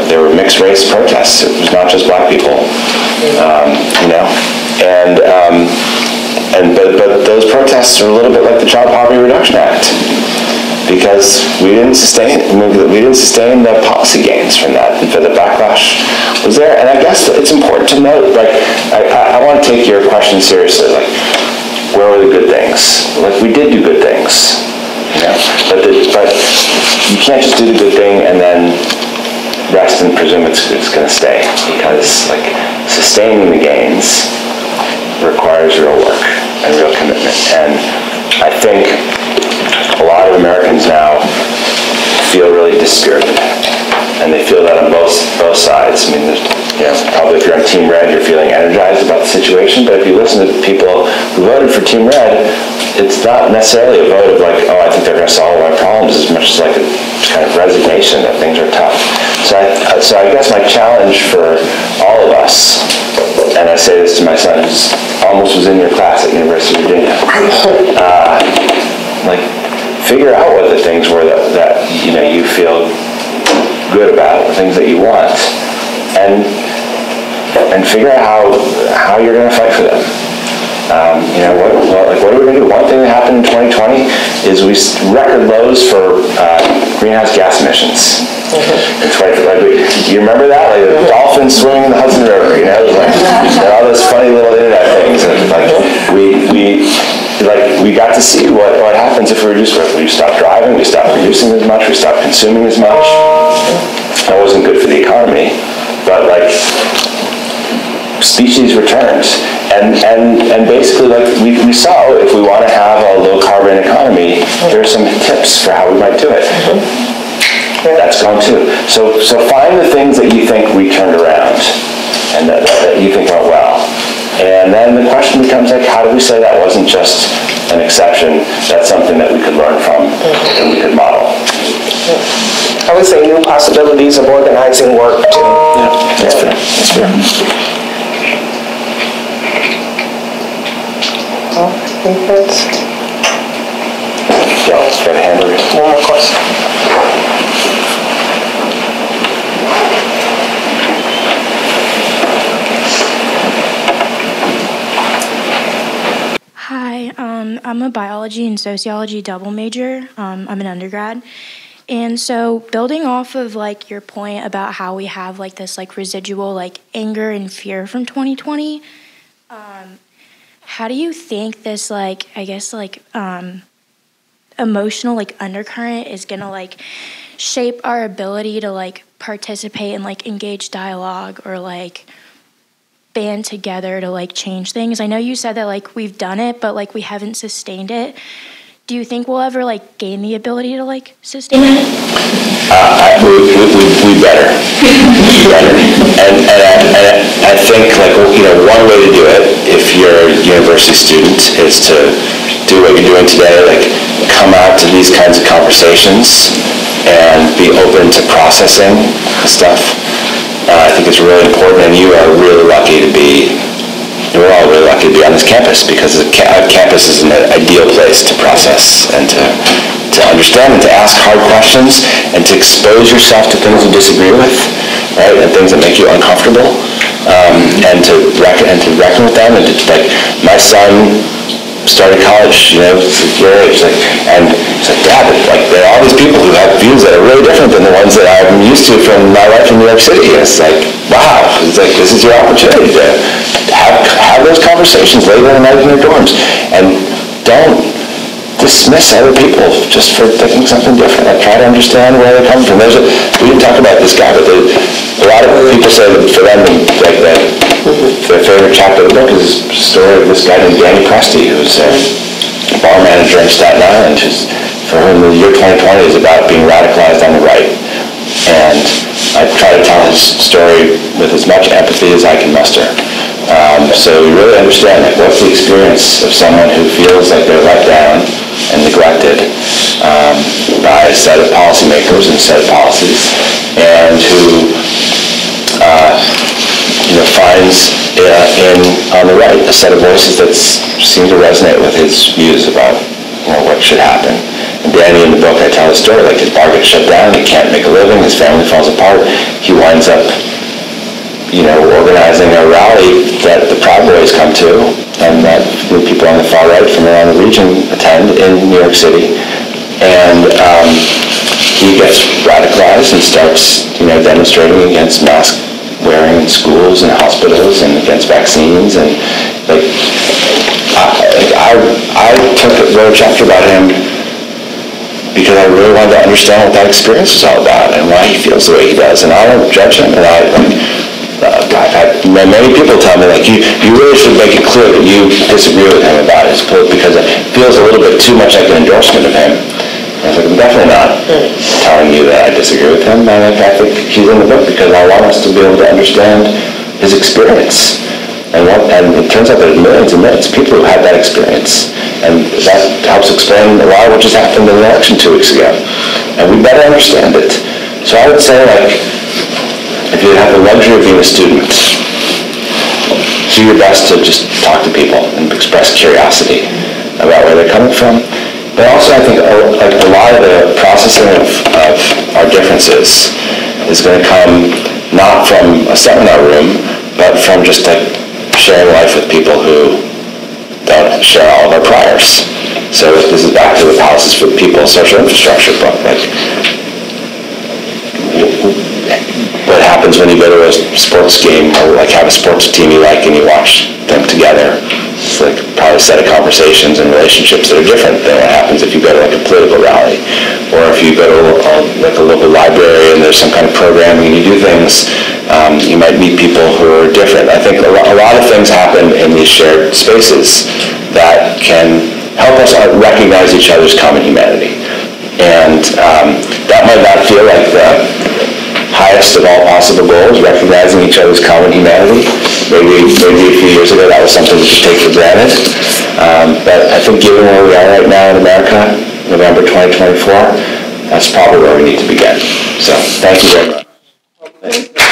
there were mixed race protests. It was not just black people, But those protests are a little bit like the Child Poverty Reduction Act, because we didn't sustain the policy gains from that. The backlash was there, and I guess it's important to note. I want to take your question seriously. Where were the good things? We did do good things, but you can't just do the good thing and then rest and presume it's going to stay, because sustaining the gains requires real work and real commitment. And I think a lot of Americans now feel really dispirited, and they feel that on both sides. I mean, probably if you're on Team Red, you're feeling energized about the situation, but if you listen to people who voted for Team Red, it's not necessarily a vote of oh, I think they're going to solve our problems, as much as a kind of resignation that things are tough. So I guess my challenge for all of us, and I say this to my son, who almost was in your class at University of Virginia, figure out what the things were that you feel good about, the things that you want, and figure out how you're going to fight for them. What are we going to do? One thing that happened in 2020 is we record lows for greenhouse gas emissions. In 2020, you remember that? The dolphins swimming in the Hudson River, and all those funny little internet things. And we got to see what happens if we reduce. We stop driving, we stop producing as much, we stop consuming as much. That wasn't good for the economy, but species returned, and basically we saw, if we want to have a low carbon economy, here are some tips for how we might do it. That's gone too. So find the things that you think we turned around and that you think went well. And then the question becomes like, how do we say that wasn't just an exception? That's something that we could learn from and we could model. I would say new possibilities of organizing work too. Yeah, that's fair. That's fair. Well, I think that's... Yeah, got a hand over here. One more question. Hi, I'm a biology and sociology double major. I'm an undergrad. And so building off of like your point about how we have like this like residual like anger and fear from 2020, how do you think this like, I guess like emotional like undercurrent is gonna like shape our ability to like participate and like engage dialogue or like band together to like change things? I know you said that like we've done it, but like we haven't sustained it. Do you think we'll ever like gain the ability to like sustain it? We better. And I think like, you know, one way to do it, if you're a university student, is to do what you're doing today, like come out to these kinds of conversations and be open to processing stuff. I think it's really important, and you are really lucky to be, we're all really lucky to be on this campus, because campus is an ideal place to process and to understand and to ask hard questions and to expose yourself to things you disagree with, right, and things that make you uncomfortable, and to reckon with them. And to, like, my son started college, you know, your age, like, and he's like, Dad, like, there are all these people who have views that are really different than the ones that I'm used to from my life in New York City. And it's like, wow, it's like, this is your opportunity to have those conversations later in the night in your dorms, and don't dismiss other people just for thinking something different. Like, try to understand where they're coming from. We didn't talk about this guy, but a lot of people say that for them, like, their favorite chapter of the book is the story of this guy named Danny Presti, who's a bar manager in Staten Island, who's, for whom the year 2020 is about being radicalized on the right. And I try to tell his story with as much empathy as I can muster. So we really understand, like, what's the experience of someone who feels like they're let down and neglected by a set of policymakers and a set of policies, and who finds on the right a set of voices that seem to resonate with his views about what should happen. And Danny, in the book, I tell the story, like, his bar gets shut down, he can't make a living, his family falls apart, he winds up organizing a rally that the Proud Boys come to, and that people on the far right from around the region attend in New York City. And he gets radicalized and starts, demonstrating against mask wearing in schools and hospitals and against vaccines. And I wrote a chapter about him because I really wanted to understand what that experience is all about and why he feels the way he does. And I don't judge him. And I've had many people tell me, like, you really should make it clear that you disagree with him about his politics, because it feels a little bit too much like an endorsement of him. And I was like, I'm definitely not telling you that I disagree with him. And I think he's in the book because I want us to be able to understand his experience. And it turns out there's millions and millions of people who had that experience. And that helps explain a lot of what just happened in the election 2 weeks ago. And we better understand it. So I would say, like, if you have the luxury of being a student, do your best to just talk to people and express curiosity about where they're coming from. But also, I think a lot of the processing of our differences is going to come not from a seminar room, but from just like sharing life with people who don't share all of our priors. So this is back to the Palaces for the People social infrastructure book. Like, what happens when you go to a sports game, or like have a sports team you like and you watch them together? It's like probably a set of conversations and relationships that are different than what happens if you go to like a political rally, or if you go to a local library and there's some kind of programming and you do things. You might meet people who are different. I think a lot of things happen in these shared spaces that can help us recognize each other's common humanity. And that might not feel like the highest of all possible goals, recognizing each other's common humanity. Maybe a few years ago that was something we could take for granted. But I think given where we are right now in America, November 2024, that's probably where we need to begin. So thank you very much.